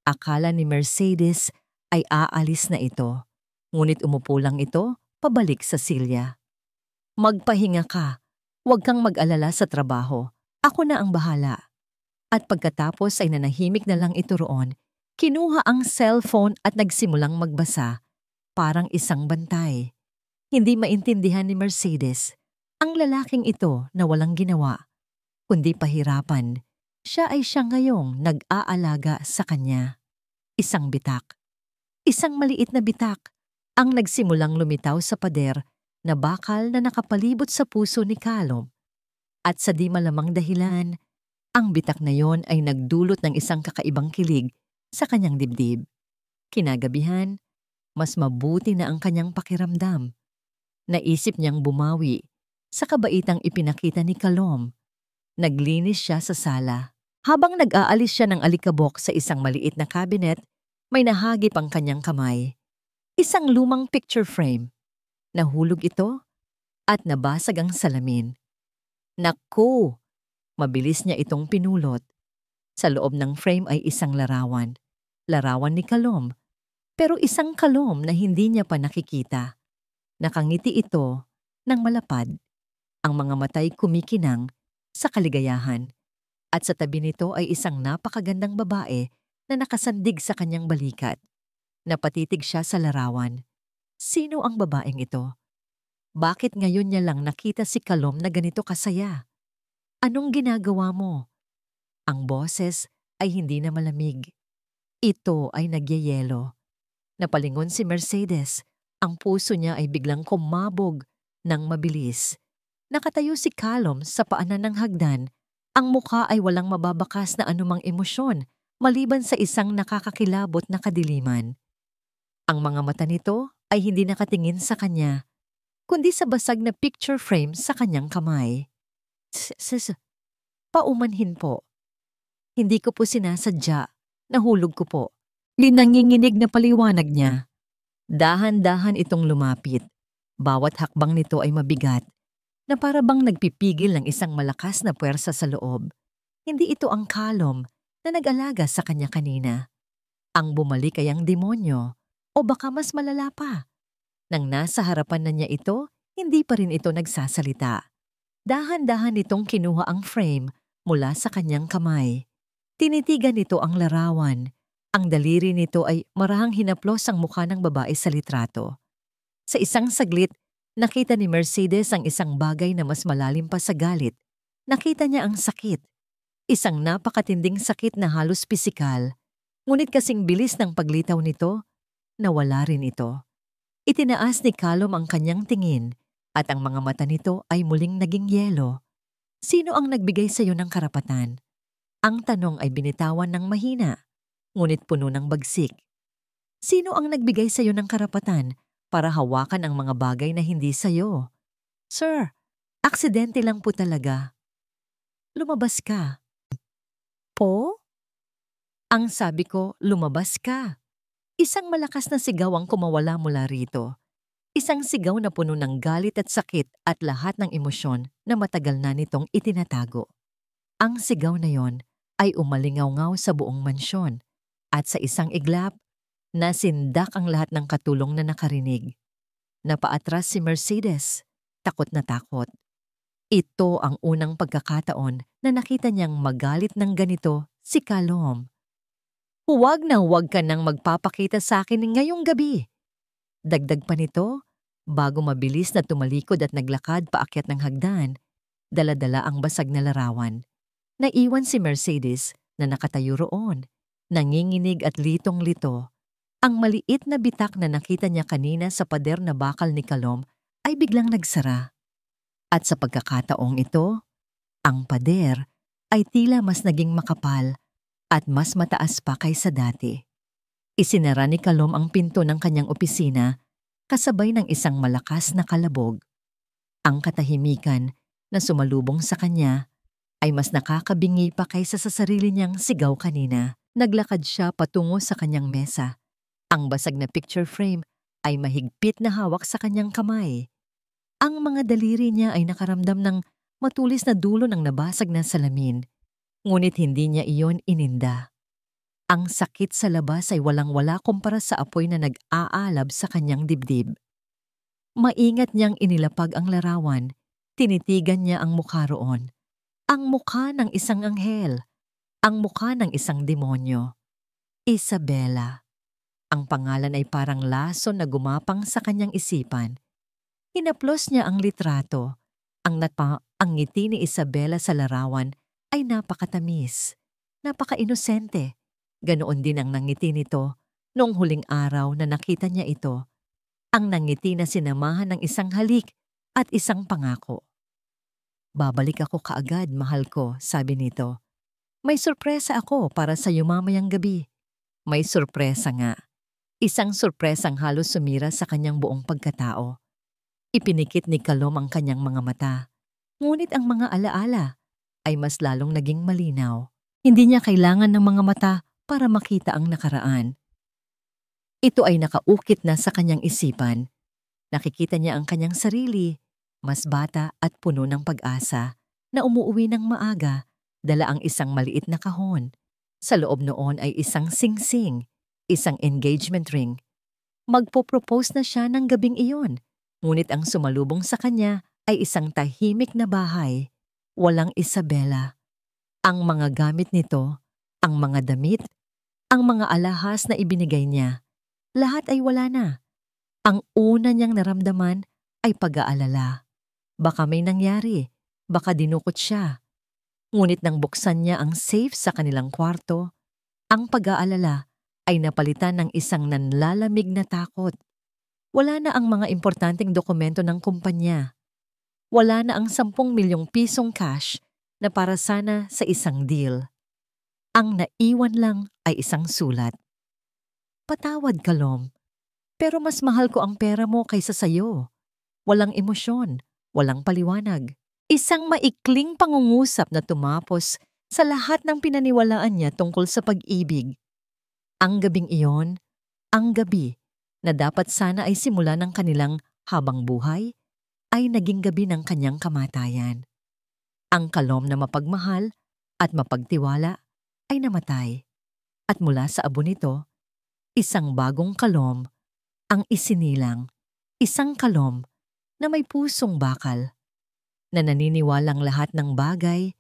Akala ni Mercedes ay aalis na ito, ngunit umupo lang ito pabalik sa silya. Magpahinga ka, huwag kang mag-alala sa trabaho, ako na ang bahala. At pagkatapos ay nanahimik na lang ito roon, kinuha ang cellphone at nagsimulang magbasa, parang isang bantay. Hindi maintindihan ni Mercedes ang lalaking ito na walang ginawa, kundi pahirapan. Siya ay siya ngayong nag-aalaga sa kanya. Isang bitak. Isang maliit na bitak ang nagsimulang lumitaw sa pader na bakal na nakapalibot sa puso ni Callum. At sa di malamang dahilan, ang bitak na yon ay nagdulot ng isang kakaibang kilig sa kanyang dibdib. Kinagabihan, mas mabuti na ang kanyang pakiramdam. Naisip niyang bumawi sa kabaitang ipinakita ni Callum. Naglinis siya sa sala. Habang nag-aalis siya ng alikabok sa isang maliit na cabinet, may nahagip ang kanyang kamay. Isang lumang picture frame. Nahulog ito at nabasag ang salamin. Naku! Mabilis niya itong pinulot. Sa loob ng frame ay isang larawan. Larawan ni Callum. Pero isang Callum na hindi niya pa nakikita. Nakangiti ito ng malapad. Ang mga matay kumikinang sa kaligayahan. At sa tabi nito ay isang napakagandang babae na nakasandig sa kanyang balikat. Napatitig siya sa larawan. Sino ang babaeng ito? Bakit ngayon niya lang nakita si Callum na ganito kasaya? Anong ginagawa mo? Ang boses ay hindi na malamig. Ito ay nagyayelo. Napalingon si Mercedes. Ang puso niya ay biglang kumabog ng mabilis. Nakatayo si Callum sa paanan ng hagdan. Ang mukha ay walang mababakas na anumang emosyon maliban sa isang nakakakilabot na kadiliman. Ang mga mata nito ay hindi nakatingin sa kanya, kundi sa basag na picture frame sa kanyang kamay. Paumanhin po. Hindi ko po sinasadya. Nahulog ko po. Linanginginig na paliwanag niya. Dahan-dahan itong lumapit. Bawat hakbang nito ay mabigat, na para bang nagpipigil ng isang malakas na puwersa sa loob. Hindi ito ang Callum na nag-alaga sa kanya kanina. Ang bumalik ay ang demonyo, o baka mas malala pa. Nang nasa harapan na niya ito, hindi pa rin ito nagsasalita. Dahan-dahan nitong kinuha ang frame mula sa kanyang kamay. Tinitigan nito ang larawan. Ang daliri nito ay marahang hinaplos ang mukha ng babae sa litrato. Sa isang saglit, nakita ni Mercedes ang isang bagay na mas malalim pa sa galit. Nakita niya ang sakit. Isang napakatinding sakit na halos pisikal. Ngunit kasing bilis ng paglitaw nito, nawala rin ito. Itinaas ni Callum ang kanyang tingin at ang mga mata nito ay muling naging yelo. Sino ang nagbigay sa iyo ng karapatan? Ang tanong ay binitawan ng mahina, ngunit puno ng bagsik. Sino ang nagbigay sa'yo ng karapatan para hawakan ang mga bagay na hindi sa'yo? Sir, aksidente lang po talaga. Lumabas ka. Po? Ang sabi ko, lumabas ka. Isang malakas na sigaw ang kumawala mula rito. Isang sigaw na puno ng galit at sakit at lahat ng emosyon na matagal na nitong itinatago. Ang sigaw na yon ay umalingaw-ngaw sa buong mansyon at sa isang iglap, nasindak ang lahat ng katulong na nakarinig. Napaatras si Mercedes, takot na takot. Ito ang unang pagkakataon na nakita niyang magalit ng ganito si Calum. Huwag na huwag ka nang magpapakita sa akin ngayong gabi. Dagdag pa nito, bago mabilis na tumalikod at naglakad paakyat ng hagdan, dala-dala ang basag na larawan. Naiwan si Mercedes na nakatayo roon, nanginginig at litong-lito. Ang maliit na bitak na nakita niya kanina sa pader na bakal ni Calum ay biglang nagsara. At sa pagkakataong ito, ang pader ay tila mas naging makapal at mas mataas pa kaysa dati. Isinara ni Calum ang pinto ng kanyang opisina kasabay ng isang malakas na kalabog. Ang katahimikan na sumalubong sa kanya ay mas nakakabingi pa kaysa sa sarili niyang sigaw kanina. Naglakad siya patungo sa kanyang mesa. Ang basag na picture frame ay mahigpit na hawak sa kanyang kamay. Ang mga daliri niya ay nakaramdam ng matulis na dulo ng nabasag na salamin. Ngunit hindi niya iyon ininda. Ang sakit sa labas ay walang-wala kumpara sa apoy na nag-aalab sa kanyang dibdib. Maingat niyang inilapag ang larawan, tinitigan niya ang mukha roon. Ang mukha ng isang anghel, ang mukha ng isang demonyo. Isabela. Ang pangalan ay parang lason na gumapang sa kanyang isipan. Hinaplos niya ang litrato. Ang ngiti ni Isabela sa larawan ay napakatamis, napaka-inosente. Ganoon din ang nangiti nito noong huling araw na nakita niya ito. Ang nangiti na sinamahan ng isang halik at isang pangako. Babalik ako kaagad, mahal ko, sabi nito. May sorpresa ako para sa iyo mamayang gabi. May sorpresa nga. Isang sorpresang halos sumira sa kanyang buong pagkatao. Ipinikit ni Calum ang kanyang mga mata. Ngunit ang mga alaala ay mas lalong naging malinaw. Hindi niya kailangan ng mga mata para makita ang nakaraan. Ito ay nakaukit na sa kanyang isipan. Nakikita niya ang kanyang sarili, mas bata at puno ng pag-asa, na umuuwi ng maaga, dala ang isang maliit na kahon. Sa loob noon ay isang singsing, isang engagement ring. Magpo-propose na siya ng gabing iyon, ngunit ang sumalubong sa kanya ay isang tahimik na bahay, walang Isabela. Ang mga gamit nito, ang mga damit, ang mga alahas na ibinigay niya, lahat ay wala na. Ang una niyang naramdaman ay pag-aalala. Baka may nangyari, baka dinukot siya. Ngunit nang buksan niya ang safe sa kanilang kwarto, ang pag-aalala ay napalitan ng isang nanlalamig na takot. Wala na ang mga importanteng dokumento ng kumpanya. Wala na ang 10 milyong pisong cash na para sana sa isang deal. Ang naiwan lang ay isang sulat. Patawad, Calum, pero mas mahal ko ang pera mo kaysa sayo. Walang emosyon, walang paliwanag. Isang maikling pangungusap na tumapos sa lahat ng pinaniwalaan niya tungkol sa pag-ibig. Ang gabing iyon, ang gabi na dapat sana ay simula ng kanilang habang buhay, ay naging gabi ng kanyang kamatayan. Ang Calum na mapagmahal at mapagtiwala ay namatay. At mula sa abo nito, isang bagong Calum ang isinilang, isang Calum na may pusong bakal, na naniniwalang lahat ng bagay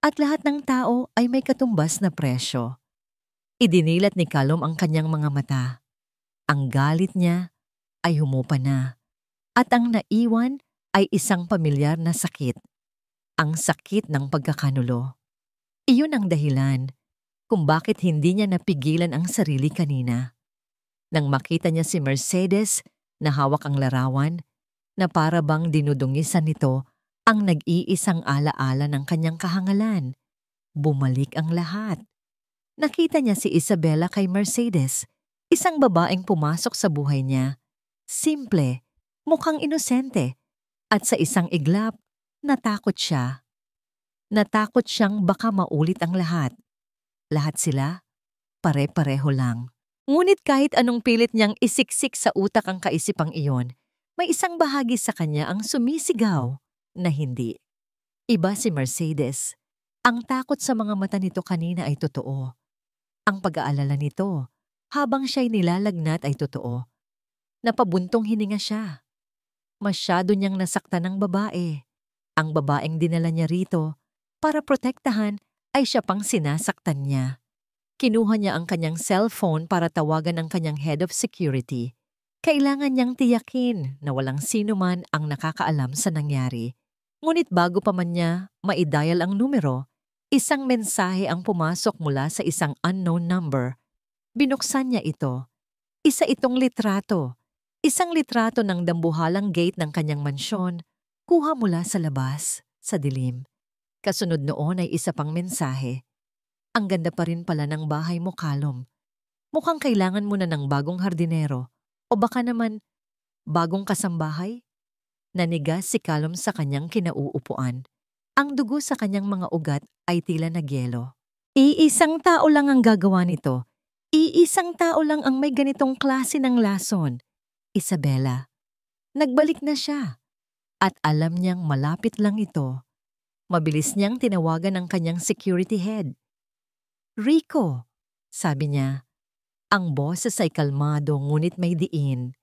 at lahat ng tao ay may katumbas na presyo. Idinilat ni Calum ang kanyang mga mata. Ang galit niya ay humupa na, at ang naiwan ay isang pamilyar na sakit, ang sakit ng pagkakanulo. Iyon ang dahilan kung bakit hindi niya napigilan ang sarili kanina. Nang makita niya si Mercedes na hawak ang larawan, na para bang dinudungisan nito ang nag-iisang alaala ng kanyang kahangalan, bumalik ang lahat. Nakita niya si Isabela kay Mercedes, Isang babaeng pumasok sa buhay niya. Simple, mukhang inosente. At sa isang iglap, natakot siya. Natakot siyang baka maulit ang lahat. Lahat sila, pare-pareho lang. Ngunit kahit anong pilit niyang isiksik sa utak ang kaisipang iyon, may isang bahagi sa kanya ang sumisigaw na hindi. Iba si Mercedes. Ang takot sa mga mata nito kanina ay totoo. Ang pag-aalala nito, habang siya'y nilalagnat ay totoo. Napabuntong hininga siya. Masyado niyang nasaktan ng babae. Ang babaeng dinala niya rito para protektahan ay siya pang sinasaktan niya. Kinuha niya ang kanyang cellphone para tawagan ang kanyang head of security. Kailangan niyang tiyakin na walang sino man ang nakakaalam sa nangyari. Ngunit bago pa man niya maidial ang numero, isang mensahe ang pumasok mula sa isang unknown number. Binuksan niya ito. Isa itong litrato. Isang litrato ng dambuhalang gate ng kanyang mansyon, kuha mula sa labas, sa dilim. Kasunod noon ay isa pang mensahe. Ang ganda pa rin pala ng bahay mo, Kalom. Mukhang kailangan mo na ng bagong hardinero o baka naman bagong kasambahay. Nanigas si Kalom sa kanyang kinauupuan. Ang dugo sa kanyang mga ugat ay tila nagyelo. Iisang tao lang ang gagawa nito. Iisang tao lang ang may ganitong klase ng lason. Isabela. Nagbalik na siya. At alam niyang malapit lang ito. Mabilis niyang tinawagan ang kanyang security head. Rico, sabi niya. Ang boses ay kalmado ngunit may diin.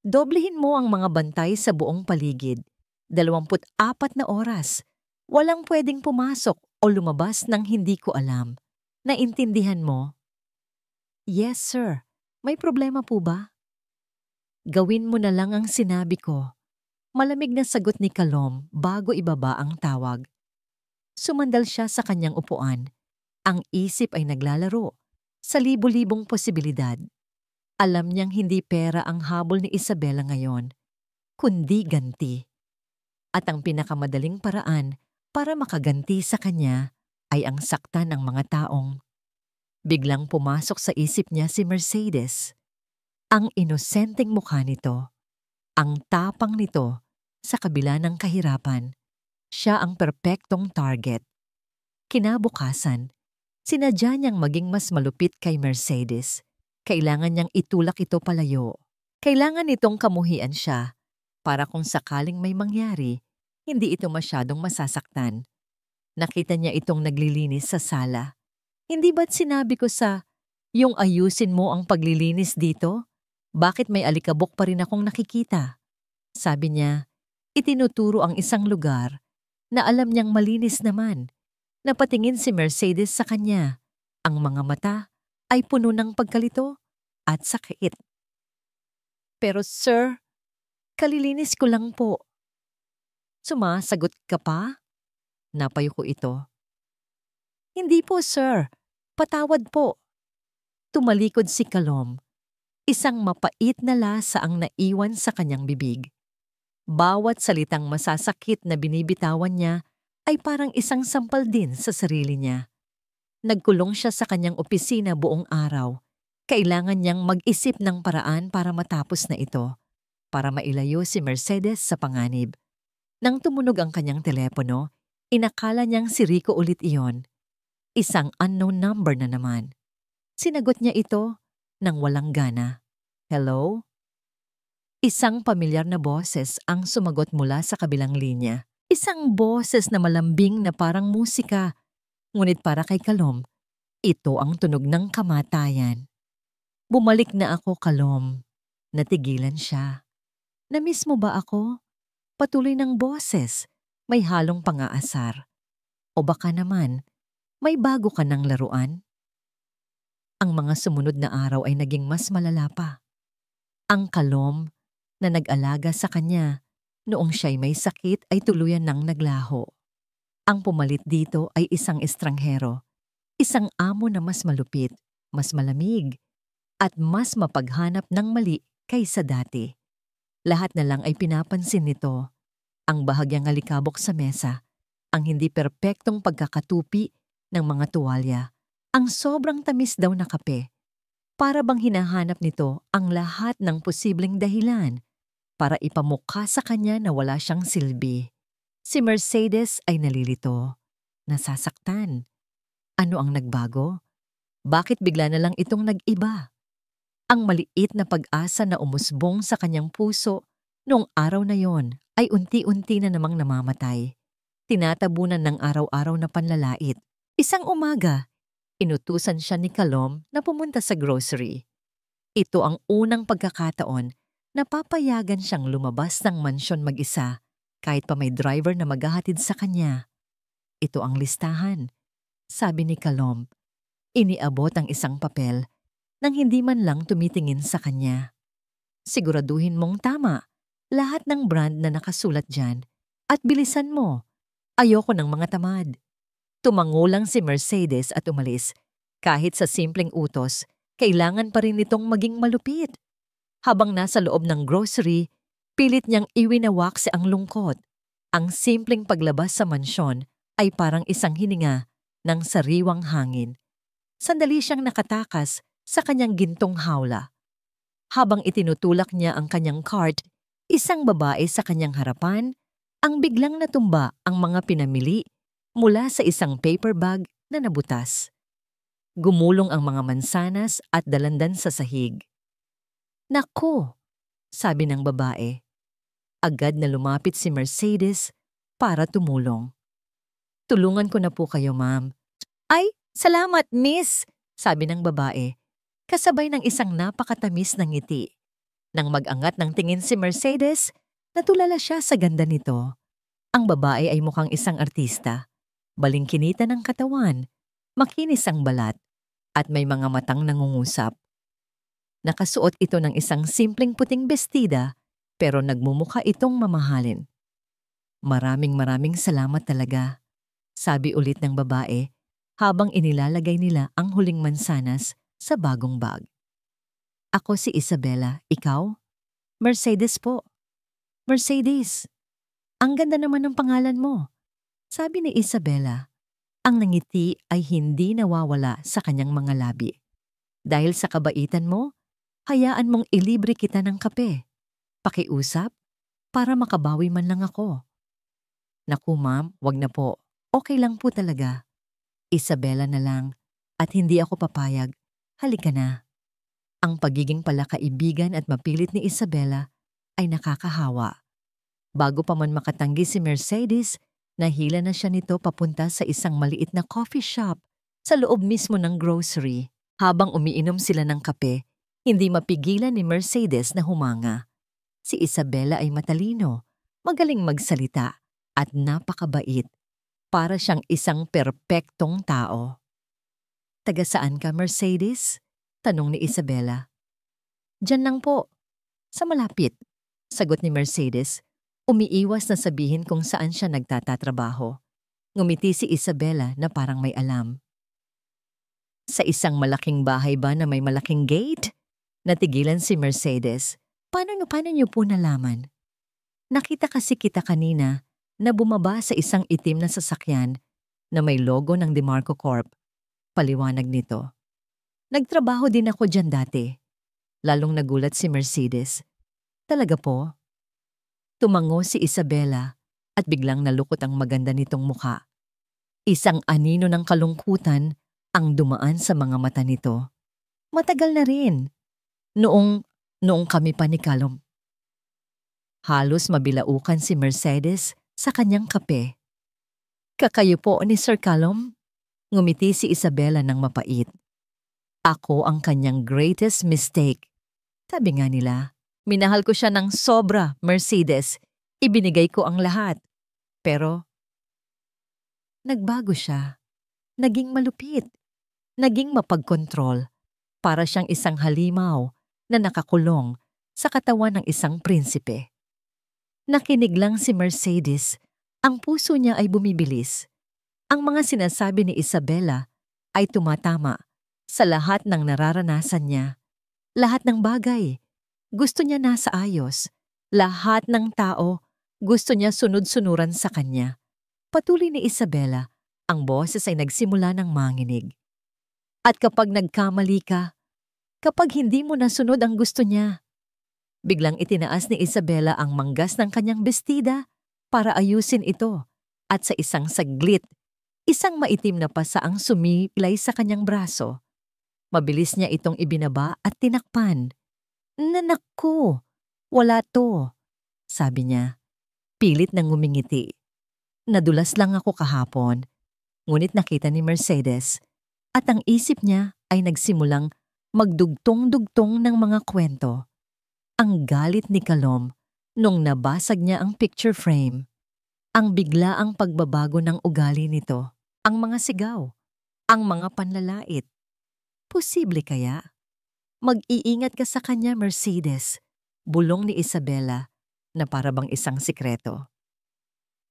Doblehin mo ang mga bantay sa buong paligid. 24 na oras. Walang pwedeng pumasok o lumabas ng hindi ko alam. Naintindihan mo? Yes, sir. May problema po ba? Gawin mo na lang ang sinabi ko. Malamig na sagot ni Kalom bago ibaba ang tawag. Sumandal siya sa kanyang upuan. Ang isip ay naglalaro sa libo-libong posibilidad. Alam niyang hindi pera ang habol ni Isabela ngayon, kundi ganti. At ang pinakamadaling paraan para makaganti sa kanya ay ang saktan ng mga taong. Biglang pumasok sa isip niya si Mercedes. Ang inosenteng mukha nito, ang tapang nito sa kabila ng kahirapan. Siya ang perpektong target. Kinabukasan, sinadya niyang maging mas malupit kay Mercedes. Kailangan niyang itulak ito palayo. Kailangan nitong kamuhian siya para kung sakaling may mangyari, hindi ito masyadong masasaktan. Nakita niya itong naglilinis sa sala. Hindi ba't sinabi ko yung ayusin mo ang paglilinis dito? Bakit may alikabok pa rin akong nakikita? Sabi niya, itinuturo ang isang lugar na alam niyang malinis naman. Napatingin si Mercedes sa kanya. Ang mga mata ay puno ng pagkalito at sakit. Pero sir, kalilinis ko lang po. Sumasagot ka pa? Napayo ko ito. Hindi po sir, patawad po. Tumalikod si Kalom. Isang mapait na lasa ang naiwan sa kanyang bibig. Bawat salitang masasakit na binibitawan niya ay parang isang sampal din sa sarili niya. Nagkulong siya sa kanyang opisina buong araw. Kailangan niyang mag-isip ng paraan para matapos na ito, para mailayo si Mercedes sa panganib. Nang tumunog ang kanyang telepono, inakala niyang si Rico ulit iyon. Isang unknown number na naman. Sinagot niya ito nang walang gana. Hello? Isang pamilyar na boses ang sumagot mula sa kabilang linya. Isang boses na malambing na parang musika. Ngunit para kay Kalom, ito ang tunog ng kamatayan. Bumalik na ako, Kalom. Natigilan siya. Namiss mo ba ako? Patuloy ng boses, may halong pang-aasar. O baka naman, may bago ka ng laruan? Ang mga sumunod na araw ay naging mas malala pa. Ang Kalom na nag-alaga sa kanya noong siya'y may sakit ay tuluyan ng naglaho. Ang pumalit dito ay isang estranghero, isang amo na mas malupit, mas malamig, at mas mapaghanap ng mali kaysa dati. Lahat na lang ay pinapansin nito. Ang bahagyang alikabok sa mesa, ang hindi perpektong pagkakatupi ng mga tuwalya, ang sobrang tamis daw na kape. Para bang hinahanap nito ang lahat ng posibleng dahilan para ipamukha sa kanya na wala siyang silbi. Si Mercedes ay nalilito, nasasaktan. Ano ang nagbago? Bakit bigla na lang itong nag-iba? Ang maliit na pag-asa na umusbong sa kanyang puso noong araw na yon ay unti-unti na namang namamatay. Tinatabunan ng araw-araw na panlalait. Isang umaga, inutusan siya ni Kalom na pumunta sa grocery. Ito ang unang pagkakataon na papayagan siyang lumabas ng mansyon mag-isa kahit pa may driver na maghahatid sa kanya. Ito ang listahan, sabi ni Kalom. Iniabot ang isang papel nang hindi man lang tumitingin sa kanya. Siguraduhin mong tama lahat ng brand na nakasulat dyan at bilisan mo. Ayoko ng mga tamad. Tumango lang si Mercedes at umalis. Kahit sa simpleng utos, kailangan pa rin itong maging malupit. Habang nasa loob ng grocery, pilit niyang iwinawaksi ang lungkot. Ang simpleng paglabas sa mansyon ay parang isang hininga ng sariwang hangin. Sandali siyang nakatakas sa kanyang gintong hawla. Habang itinutulak niya ang kanyang cart, isang babae sa kanyang harapan ang biglang natumba ang mga pinamili mula sa isang paper bag na nabutas. Gumulong ang mga mansanas at dalandan sa sahig. "Naku!" sabi ng babae. Agad na lumapit si Mercedes para tumulong. "Tulungan ko na po kayo, ma'am." "Ay, salamat, miss!" sabi ng babae, kasabay ng isang napakatamis na ngiti. Nang mag-angat ng tingin si Mercedes, natulala siya sa ganda nito. Ang babae ay mukhang isang artista. Balingkinita ng katawan, makinis ang balat, at may mga matang nangungusap. Nakasuot ito ng isang simpleng puting bestida, pero nagmumukha itong mamahalin. Maraming salamat talaga, sabi ulit ng babae habang inilalagay nila ang huling mansanas sa bagong bag. "Ako si Isabella, ikaw?" "Mercedes po." "Mercedes, ang ganda naman ng pangalan mo," sabi ni Isabella. Ang nangiti ay hindi nawawala sa kanyang mga labi. "Dahil sa kabaitan mo, hayaan mong ilibre kita ng kape. Pakiusap para makabawi man lang ako." "Naku ma'am, wag na po. Okay lang po talaga." "Isabella na lang at hindi ako papayag. Halika na." Ang pagiging palakaibigan at mapilit ni Isabella ay nakakahawa. Bago pa man makatanggi si Mercedes, nahila na siya nito papunta sa isang maliit na coffee shop sa loob mismo ng grocery. Habang umiinom sila ng kape, hindi mapigilan ni Mercedes na humanga. Si Isabella ay matalino, magaling magsalita, at napakabait. Para siyang isang perpektong tao. "Taga saan ka, Mercedes?" tanong ni Isabella. "Diyan lang po, sa malapit," sagot ni Mercedes. Umiiwas na sabihin kung saan siya nagtatatrabaho. Ngumiti si Isabella na parang may alam. "Sa isang malaking bahay ba na may malaking gate?" Natigilan si Mercedes. Paano niyo po nalaman?" "Nakita kasi kita kanina na bumaba sa isang itim na sasakyan na may logo ng DeMarco Corp." Paliwanag nito. "Nagtrabaho din ako dyan dati." Lalong nagulat si Mercedes. "Talaga po?" Tumango si Isabella at biglang nalukot ang maganda nitong mukha. Isang anino ng kalungkutan ang dumaan sa mga mata nito. "Matagal na rin. Noong kami pa ni Kalom." Halos mabilaukan si Mercedes sa kanyang kape. "Kakayo po ni Sir Kalom?" Ngumiti si Isabella ng mapait. "Ako ang kanyang greatest mistake. Sabi nga nila, minahal ko siya ng sobra, Mercedes. Ibinigay ko ang lahat. Pero nagbago siya. Naging malupit. Naging mapagkontrol. Para siyang isang halimaw na nakakulong sa katawan ng isang prinsipe." Nakinig lang si Mercedes. Ang puso niya ay bumibilis. Ang mga sinasabi ni Isabella ay tumatama sa lahat ng nararanasan niya. Lahat ng bagay, gusto niya nasa ayos. Lahat ng tao, gusto niya sunod-sunuran sa kanya. Patuloy ni Isabella, ang boses ay nagsimula ng manginig. "At kapag nagkamali ka, kapag hindi mo nasunod ang gusto niya. Biglang itinaas ni Isabela ang manggas ng kanyang bestida para ayusin ito at sa isang saglit, isang maitim na pasa ang sumilay sa kanyang braso. Mabilis niya itong ibinaba at tinakpan. Nanak ko, wala to, sabi niya. Pilit nang ngumingiti. Nadulas lang ako kahapon, ngunit nakita ni Mercedes at ang isip niya ay nagsimulang magdugtong-dugtong ng mga kwento. Ang galit ni Kalom nung nabasag niya ang picture frame. Ang biglaang pagbabago ng ugali nito, ang mga sigaw, ang mga panlalait. Posible kaya? Mag-iingat ka sa kanya, Mercedes, bulong ni Isabela na para bang isang sikreto.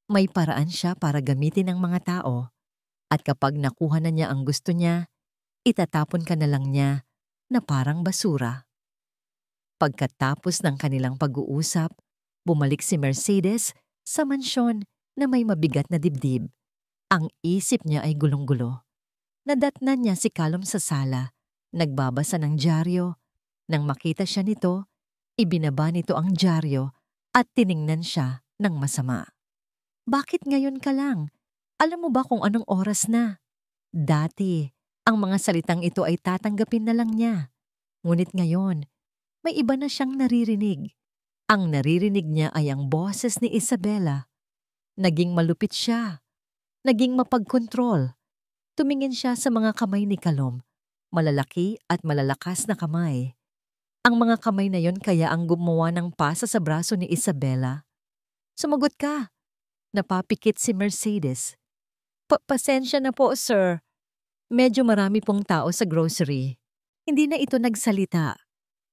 May paraan siya para gamitin ng mga tao at kapag nakuha na niya ang gusto niya, itatapon ka na lang niya na parang basura. Pagkatapos ng kanilang pag-uusap, bumalik si Mercedes sa mansyon na may mabigat na dibdib. Ang isip niya ay gulong-gulo. Nadatnan niya si Kalom sa sala, nagbabasa ng dyaryo. Nang makita siya nito, ibinaba nito ang dyaryo at tiningnan siya ng masama. Bakit ngayon ka lang? Alam mo ba kung anong oras na? Dati, ang mga salitang ito ay tatanggapin na lang niya. Ngunit ngayon, may iba na siyang naririnig. Ang naririnig niya ay ang boses ni Isabela. Naging malupit siya. Naging mapagkontrol. Tumingin siya sa mga kamay ni Kalom. Malalaki at malalakas na kamay. Ang mga kamay na yon kaya ang gumawa ng pasa sa braso ni Isabela. Sumagot ka. Napapikit si Mercedes. Pasensya na po, sir. Medyo marami pong tao sa grocery. Hindi na ito nagsalita.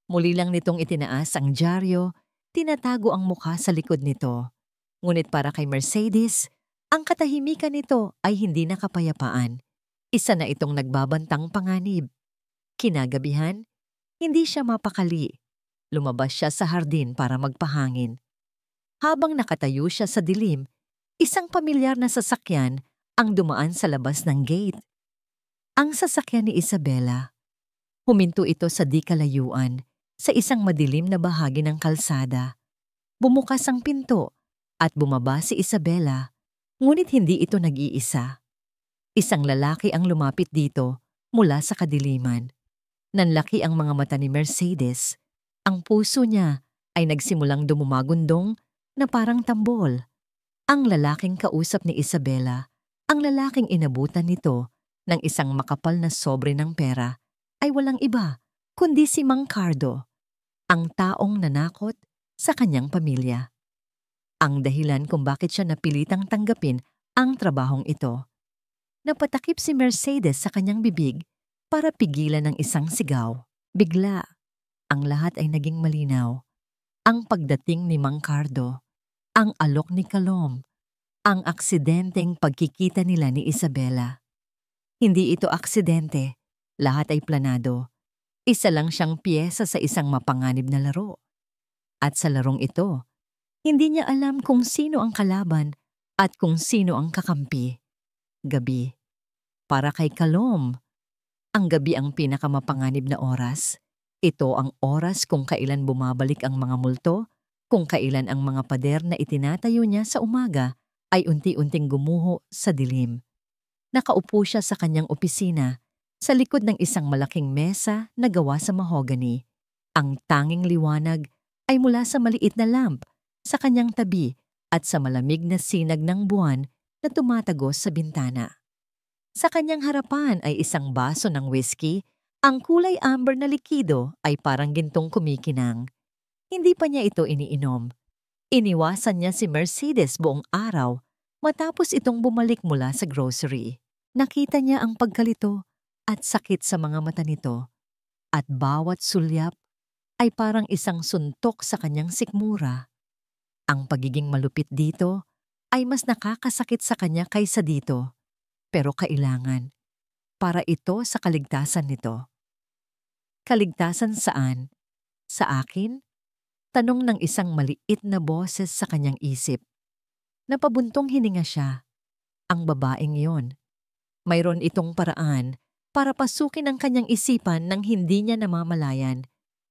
Muli lang nitong itinaas ang dyaryo, tinatago ang mukha sa likod nito. Ngunit para kay Mercedes, ang katahimikan nito ay hindi nakapayapaan. Isa na itong nagbabantang panganib. Kinagabihan, hindi siya mapakali. Lumabas siya sa hardin para magpahangin. Habang nakatayo siya sa dilim, isang pamilyar na sasakyan ang dumaan sa labas ng gate. Ang sasakyan ni Isabela. Huminto ito sa di kalayuan, sa isang madilim na bahagi ng kalsada. Bumukas ang pinto at bumaba si Isabela, ngunit hindi ito nag-iisa. Isang lalaki ang lumapit dito mula sa kadiliman. Nanlaki ang mga mata ni Mercedes. Ang puso niya ay nagsimulang dumumagundong na parang tambol. Ang lalaking kausap ni Isabela, ang lalaking inabutan nito ng isang makapal na sobre ng pera, ay walang iba kundi si Mang Cardo, ang taong nanakot sa kanyang pamilya. Ang dahilan kung bakit siya napilitang tanggapin ang trabahong ito. Napatakip si Mercedes sa kanyang bibig para pigilan ng isang sigaw. Bigla, ang lahat ay naging malinaw. Ang pagdating ni Mang Cardo, ang alok ni Kalom, ang aksidenteng pagkikita nila ni Isabela. Hindi ito aksidente, lahat ay planado. Isa lang siyang piyesa sa isang mapanganib na laro. At sa larong ito, hindi niya alam kung sino ang kalaban at kung sino ang kakampi. Gabi. Para kay Kalom, ang gabi ang pinakamapanganib na oras. Ito ang oras kung kailan bumabalik ang mga multo, kung kailan ang mga pader na itinatayo niya sa umaga ay unti-unting gumuho sa dilim. Nakaupo siya sa kanyang opisina, sa likod ng isang malaking mesa na gawa sa mahogany. Ang tanging liwanag ay mula sa maliit na lamp sa kanyang tabi at sa malamig na sinag ng buwan na tumatagos sa bintana. Sa kanyang harapan ay isang baso ng whiskey. Ang kulay amber na likido ay parang gintong kumikinang. Hindi pa niya ito iniinom. Iniwasan niya si Mercedes buong araw matapos itong bumalik mula sa grocery. Nakita niya ang pagkalito at sakit sa mga mata nito, at bawat sulyap ay parang isang suntok sa kanyang sikmura. Ang pagiging malupit dito ay mas nakakasakit sa kanya kaysa dito, pero kailangan para ito sa kaligtasan nito. Kaligtasan saan? Sa akin? Tanong ng isang maliit na boses sa kanyang isip. Napabuntong hininga siya. Ang babaeng yon. Mayroon itong paraan para pasukin ang kanyang isipan nang hindi niya namamalayan.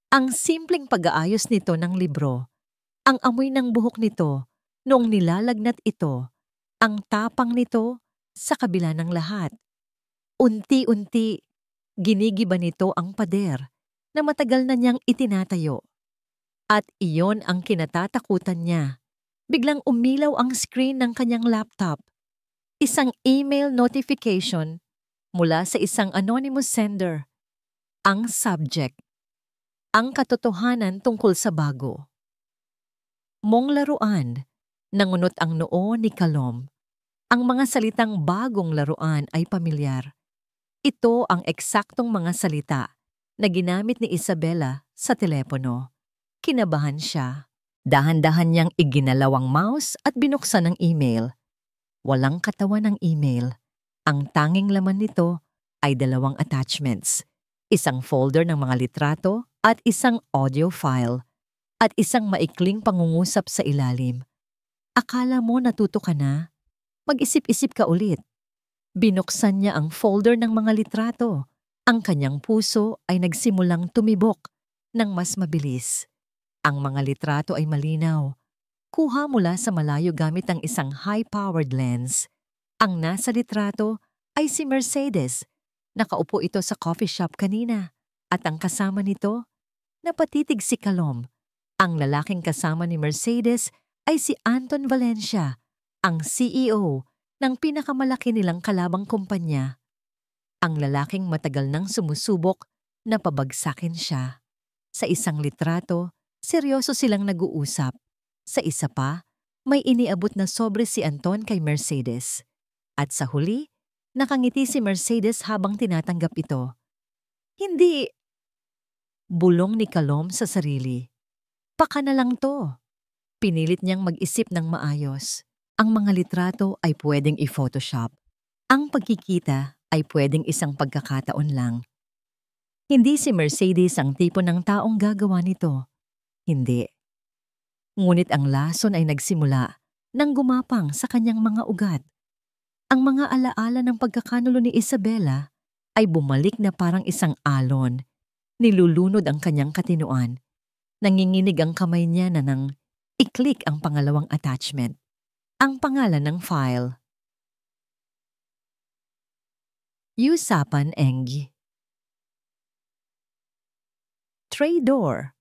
Ang simpleng pag-aayos nito ng libro, ang amoy ng buhok nito noong nilalagnat ito, ang tapang nito sa kabila ng lahat. Unti-unti, ginigiba nito ang pader na matagal na niyang itinatayo. At iyon ang kinatatakutan niya. Biglang umilaw ang screen ng kanyang laptop. Isang email notification mula sa isang anonymous sender. Ang subject, ang katotohanan tungkol sa bago mong laruan. Nangunot ang noo ni Kalom. Ang mga salitang bagong laruan ay pamilyar. Ito ang eksaktong mga salita na ginamit ni Isabela sa telepono. Kinabahan siya. Dahan-dahan niyang iginalaw ang mouse at binuksan ang email. Walang katawan ng email. Ang tanging laman nito ay 2 attachments. Isang folder ng mga litrato at isang audio file. At isang maikling pangungusap sa ilalim. Akala mo natuto ka na? Mag-isip-isip ka ulit. Binuksan niya ang folder ng mga litrato. Ang kanyang puso ay nagsimulang tumibok ng mas mabilis. Ang mga litrato ay malinaw. Kuha mula sa malayo gamit ang isang high-powered lens. Ang nasa litrato ay si Mercedes. Nakaupo ito sa coffee shop kanina. At ang kasama nito, napatitig si Kalom. Ang lalaking kasama ni Mercedes ay si Anton Valencia, ang CEO ng pinakamalaki nilang kalabang kumpanya. Ang lalaking matagal nang sumusubok na pabagsakin siya. Sa isang litrato, seryoso silang nag-uusap. Sa isa pa, may iniabot na sobre si Anton kay Mercedes. At sa huli, nakangiti si Mercedes habang tinatanggap ito. Hindi! Bulong ni Kalom sa sarili. Paka na lang to. Pinilit niyang mag-isip ng maayos. Ang mga litrato ay pwedeng i-photoshop. Ang pagkikita ay pwedeng isang pagkakataon lang. Hindi si Mercedes ang tipo ng taong gagawa nito. Hindi. Ngunit ang lason ay nagsimula nang gumapang sa kanyang mga ugat. Ang mga alaala ng pagkakanulo ni Isabela ay bumalik na parang isang alon. Nilulunod ang kanyang katinuan. Nanginginig ang kamay niya na nang i-click ang pangalawang attachment. Ang pangalan ng file. Usapan Eng. Trader.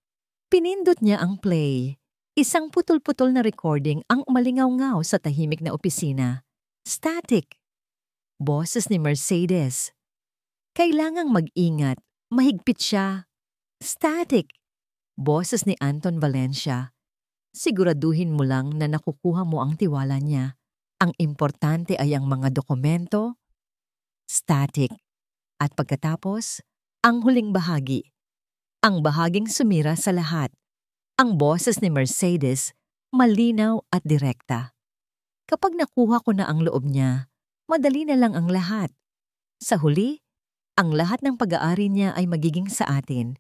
Pinindot niya ang play. Isang putol-putol na recording ang umalingaw-ngaw sa tahimik na opisina. Static. Boses ni Mercedes. Kailangang mag-ingat. Mahigpit siya. Static. Boses ni Anton Valencia. Siguraduhin mo lang na nakukuha mo ang tiwala niya. Ang importante ay ang mga dokumento. Static. At pagkatapos, ang huling bahagi. Ang bahaging sumira sa lahat. Ang boses ni Mercedes, malinaw at direkta. Kapag nakuha ko na ang loob niya, madali na lang ang lahat. Sa huli, ang lahat ng pag-aari niya ay magiging sa atin.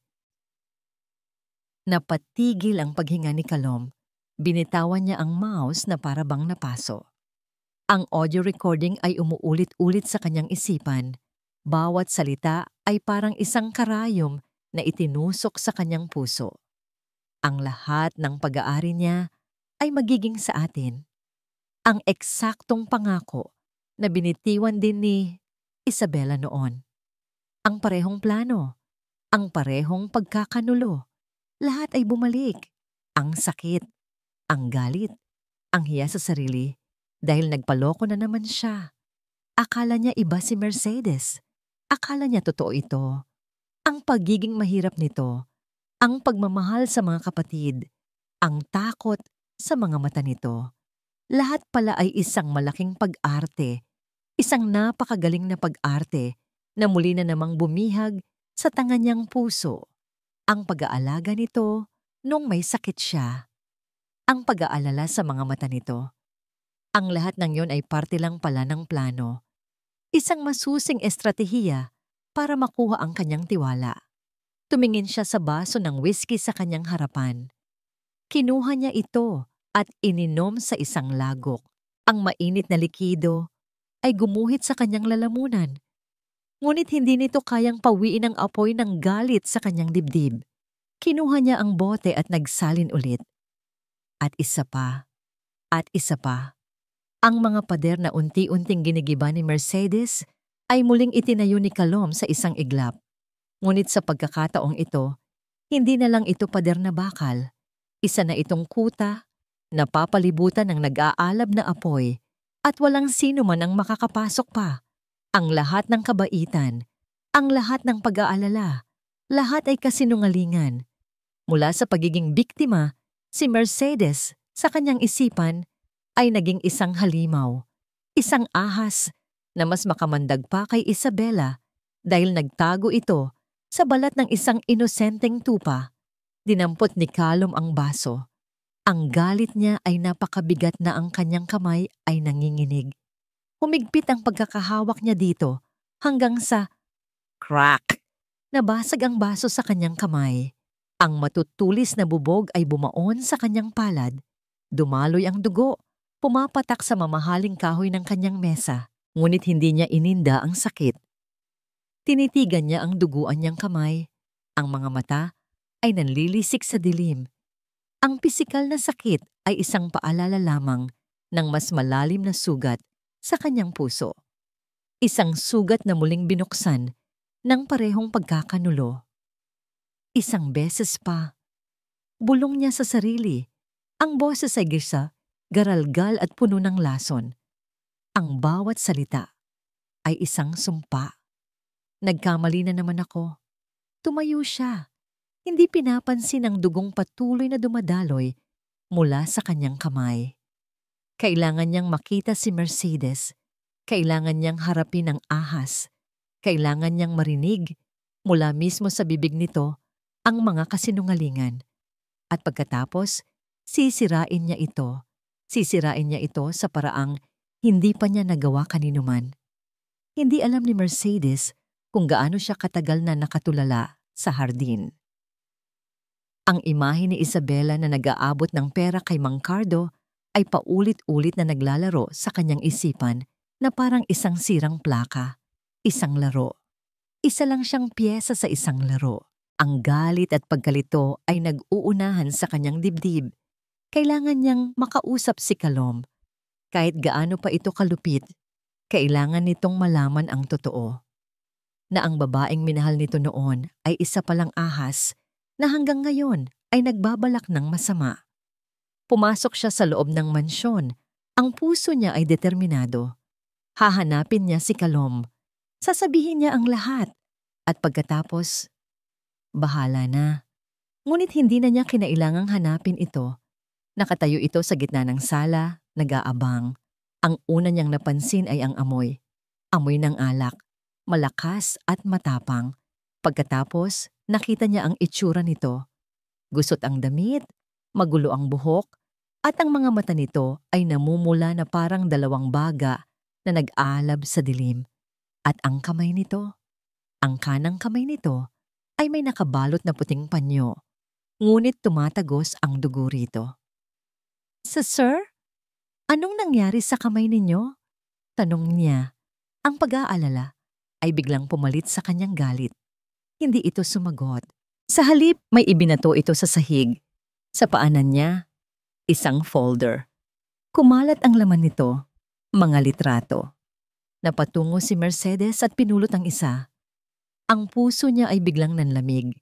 Napatigil ang paghinga ni Kalom. Binitawan niya ang mouse na para bang napaso. Ang audio recording ay umuulit-ulit sa kanyang isipan. Bawat salita ay parang isang karayom na itinusok sa kanyang puso. Ang lahat ng pag-aari niya ay magiging sa atin. Ang eksaktong pangako na binitiwan din ni Isabela noon. Ang parehong plano, ang parehong pagkakanulo. Lahat ay bumalik. Ang sakit, ang galit, ang hiya sa sarili dahil nagpaloko na naman siya. Akala niya iba si Mercedes. Akala niya totoo ito. Ang pagiging mahirap nito, ang pagmamahal sa mga kapatid, ang takot sa mga mata nito. Lahat pala ay isang malaking pag-arte, isang napakagaling na pag-arte na muli na namang bumihag sa tanga niyang puso. Ang pag-aalaga nito nung may sakit siya. Ang pag-aalala sa mga mata nito. Ang lahat ng yon ay parte lang pala ng plano. Isang masusing estratehiya para makuha ang kanyang tiwala. Tumingin siya sa baso ng whiskey sa kanyang harapan. Kinuha niya ito at ininom sa isang lagok. Ang mainit na likido ay gumuhit sa kanyang lalamunan. Ngunit hindi nito kayang pawiin ang apoy ng galit sa kanyang dibdib. Kinuha niya ang bote at nagsalin ulit. At isa pa, at isa pa. Ang mga pader na unti-unting ginigiba ni Mercedes ay muling itinayo ni Calom sa isang iglap. Ngunit sa pagkakataong ito, hindi na lang ito pader na bakal. Isa na itong kuta, napapalibutan ng nag-aalab na apoy, at walang sino man ang makakapasok pa. Ang lahat ng kabaitan, ang lahat ng pag-aalala, lahat ay kasinungalingan. Mula sa pagiging biktima, si Mercedes sa kanyang isipan ay naging isang halimaw, isang ahas na mas makamandag pa kay Isabela dahil nagtago ito sa balat ng isang inosenteng tupa. Dinampot ni Calom ang baso. Ang galit niya ay napakabigat na ang kanyang kamay ay nanginginig. Humigpit ang pagkakahawak niya dito hanggang sa crack! Nabasag ang baso sa kanyang kamay. Ang matutulis na bubog ay bumaon sa kanyang palad. Dumaloy ang dugo, pumapatak sa mamahaling kahoy ng kanyang mesa, ngunit hindi niya ininda ang sakit. Tinitigan niya ang duguan niyang kamay. Ang mga mata ay nanlilisik sa dilim. Ang pisikal na sakit ay isang paalala lamang ng mas malalim na sugat sa kanyang puso. Isang sugat na muling binuksan ng parehong pagkakanulo. Isang beses pa. Bulong niya sa sarili. Ang boses ay gisa, garalgal at puno ng lason. Ang bawat salita ay isang sumpa. Nagkamali na naman ako. Tumayo siya. Hindi pinapansin ang dugong patuloy na dumadaloy mula sa kanyang kamay. Kailangan niyang makita si Mercedes. Kailangan niyang harapin ang ahas. Kailangan niyang marinig mula mismo sa bibig nito ang mga kasinungalingan. At pagkatapos, sisirain niya ito. Sisirain niya ito sa paraang hindi pa niya nagawa kaninuman. Hindi alam ni Mercedes kung gaano siya katagal na nakatulala sa hardin. Ang imahe ni Isabela na nag-aabot ng pera kay Mang Cardo ay paulit-ulit na naglalaro sa kanyang isipan na parang isang sirang plaka, isang laro. Isa lang siyang piyesa sa isang laro. Ang galit at pagkalito ay nag-uunahan sa kanyang dibdib. Kailangan niyang makausap si Calom. Kahit gaano pa ito kalupit, kailangan nitong malaman ang totoo. Na ang babaeng minahal nito noon ay isa palang ahas na hanggang ngayon ay nagbabalak ng masama. Pumasok siya sa loob ng mansyon. Ang puso niya ay determinado. Hahanapin niya si Calom. Sasabihin niya ang lahat. At pagkatapos, bahala na. Ngunit hindi na niya kinailangang hanapin ito. Nakatayo ito sa gitna ng sala, nag-aabang. Ang una niyang napansin ay ang amoy. Amoy ng alak. Malakas at matapang. Pagkatapos, nakita niya ang itsura nito. Gusot ang damit, magulo ang buhok, at ang mga mata nito ay namumula na parang dalawang baga na nag-aalab sa dilim. At ang kamay nito, ang kanang kamay nito, ay may nakabalot na puting panyo, ngunit tumatagos ang dugo rito. Sir, anong nangyari sa kamay ninyo? Tanong niya. Ang pag-aalala ay biglang pumalit sa kanyang galit. Hindi ito sumagot. Sa halip, may ibinato ito sa sahig. Sa paanan niya, isang folder. Kumalat ang laman nito, mga litrato. Napatungo si Mercedes at pinulot ang isa. Ang puso niya ay biglang nanlamig.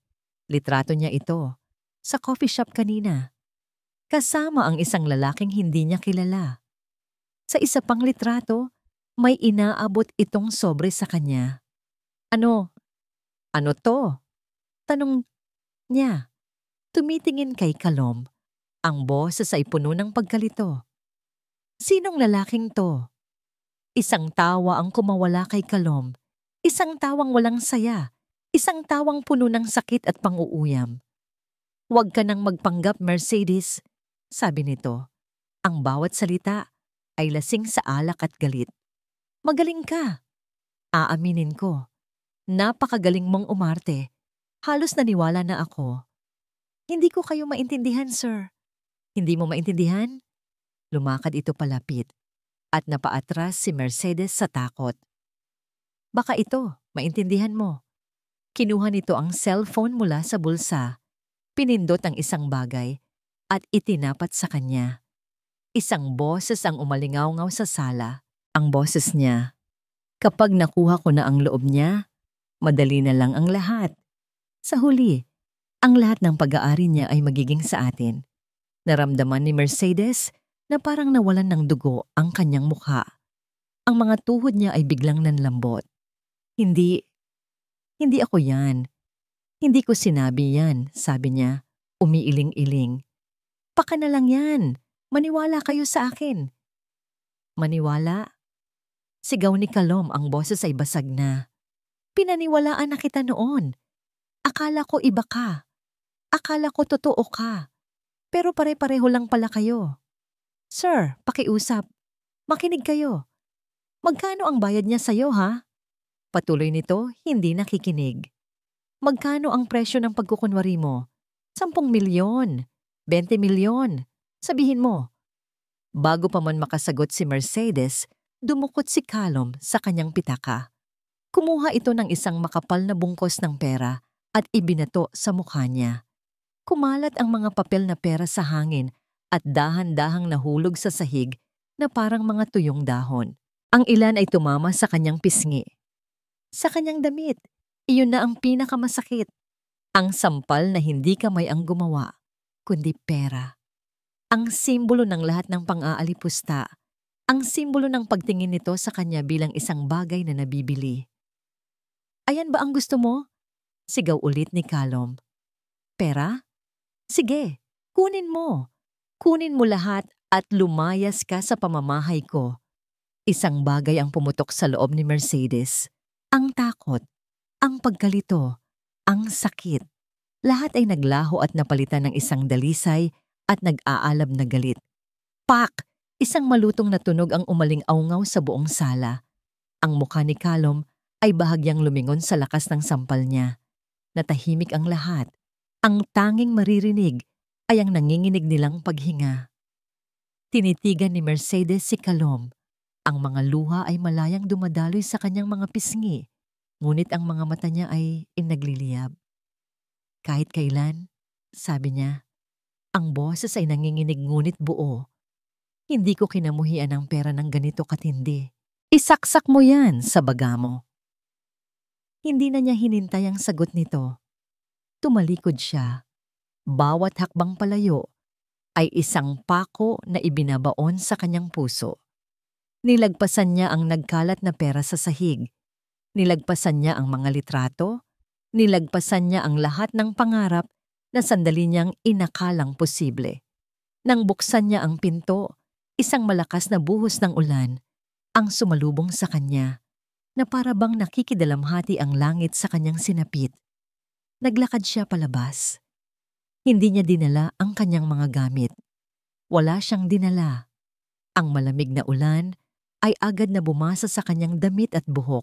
Litrato niya ito, sa coffee shop kanina. Kasama ang isang lalaking hindi niya kilala. Sa isa pang litrato, may inaabot itong sobre sa kanya. Ano? Ano to? Tanong niya. Tumitingin kay Calom. Ang boses ay puno ng pagkalito. Sinong lalaking to? Isang tawa ang kumawala kay Calom. Isang tawang walang saya. Isang tawang puno ng sakit at pang-uuyam. Huwag ka nang magpanggap, Mercedes, sabi nito. Ang bawat salita ay lasing sa alak at galit. Magaling ka. Aaminin ko. Napakagaling mong umarte. Halos naniwala na ako. Hindi ko kayo maintindihan, sir. Hindi mo maintindihan? Lumakad ito palapit at napaatras si Mercedes sa takot. Baka ito, Maintindihan mo? Kinuha nito ang cellphone mula sa bulsa, pinindot ang isang bagay, at itinapat sa kanya. Isang boses ang umalingaw-ngaw sa sala. Ang boses niya. Kapag nakuha ko na ang loob niya, madali na lang ang lahat. Sa huli, ang lahat ng pag-aari niya ay magiging sa atin. Naramdaman ni Mercedes na parang nawalan ng dugo ang kanyang mukha. Ang mga tuhod niya ay biglang nanlambot. Hindi ako yan. Hindi ko sinabi yan, sabi niya, umiiling-iling. Paka na lang yan. Maniwala kayo sa akin. Maniwala? Sigaw ni Kalom, ang boses ay basag na. Pinaniwalaan na kita noon. Akala ko iba ka. Akala ko totoo ka. Pero pare-pareho lang pala kayo. Sir, pakiusap. Makinig kayo. Magkano ang bayad niya sa'yo, ha? Patuloy nito, hindi nakikinig. Magkano ang presyo ng pagkukunwari mo? 10 milyon, 20 milyon. Sabihin mo. Bago pa man makasagot si Mercedes, dumukot si Kalom sa kanyang pitaka. Kumuha ito ng isang makapal na bungkos ng pera at ibinato sa mukha niya. Kumalat ang mga papel na pera sa hangin at dahan-dahang nahulog sa sahig na parang mga tuyong dahon. Ang ilan ay tumama sa kanyang pisngi. Sa kanyang damit, iyon na ang pinakamasakit. Ang sampal na hindi kamay ang gumawa, kundi pera. Ang simbolo ng lahat ng pang-aalipusta. Ang simbolo ng pagtingin nito sa kanya bilang isang bagay na nabibili. Ayan ba ang gusto mo? Sigaw ulit ni Kalom. Pera? Sige, kunin mo. Kunin mo lahat at lumayas ka sa pamamahay ko. Isang bagay ang pumutok sa loob ni Mercedes. Ang takot, ang pagkalito, ang sakit. Lahat ay naglaho at napalitan ng isang dalisay at nag-aalab na galit. Pak! Isang malutong na tunog ang umaling-awngaw sa buong sala. Ang mukha ni Kalom ay bahagyang lumingon sa lakas ng sampal niya. Natahimik ang lahat. Ang tanging maririnig ay ang nanginginig nilang paghinga. Tinitigan ni Mercedes si Kalom. Ang mga luha ay malayang dumadaloy sa kanyang mga pisngi, ngunit ang mga mata niya ay inagliliyab. Kahit kailan, sabi niya, ang boses ay nanginginig ngunit buo. Hindi ko kinamuhian ang pera ng ganito katindi. Isaksak mo yan sa baga mo. Hindi na niya hinintay ang sagot nito. Tumalikod siya. Bawat hakbang palayo ay isang pako na ibinabaon sa kanyang puso. Nilagpasan niya ang nagkalat na pera sa sahig. Nilagpasan niya ang mga litrato. Nilagpasan niya ang lahat ng pangarap na sandali niyang inakalang posible. Nang buksan niya ang pinto, isang malakas na buhos ng ulan ang sumalubong sa kanya na para bang nakikidalamhati ang langit sa kanyang sinapit. Naglakad siya palabas. Hindi niya dinala ang kanyang mga gamit. Wala siyang dinala. Ang malamig na ulan ay agad na bumasa sa kanyang damit at buhok,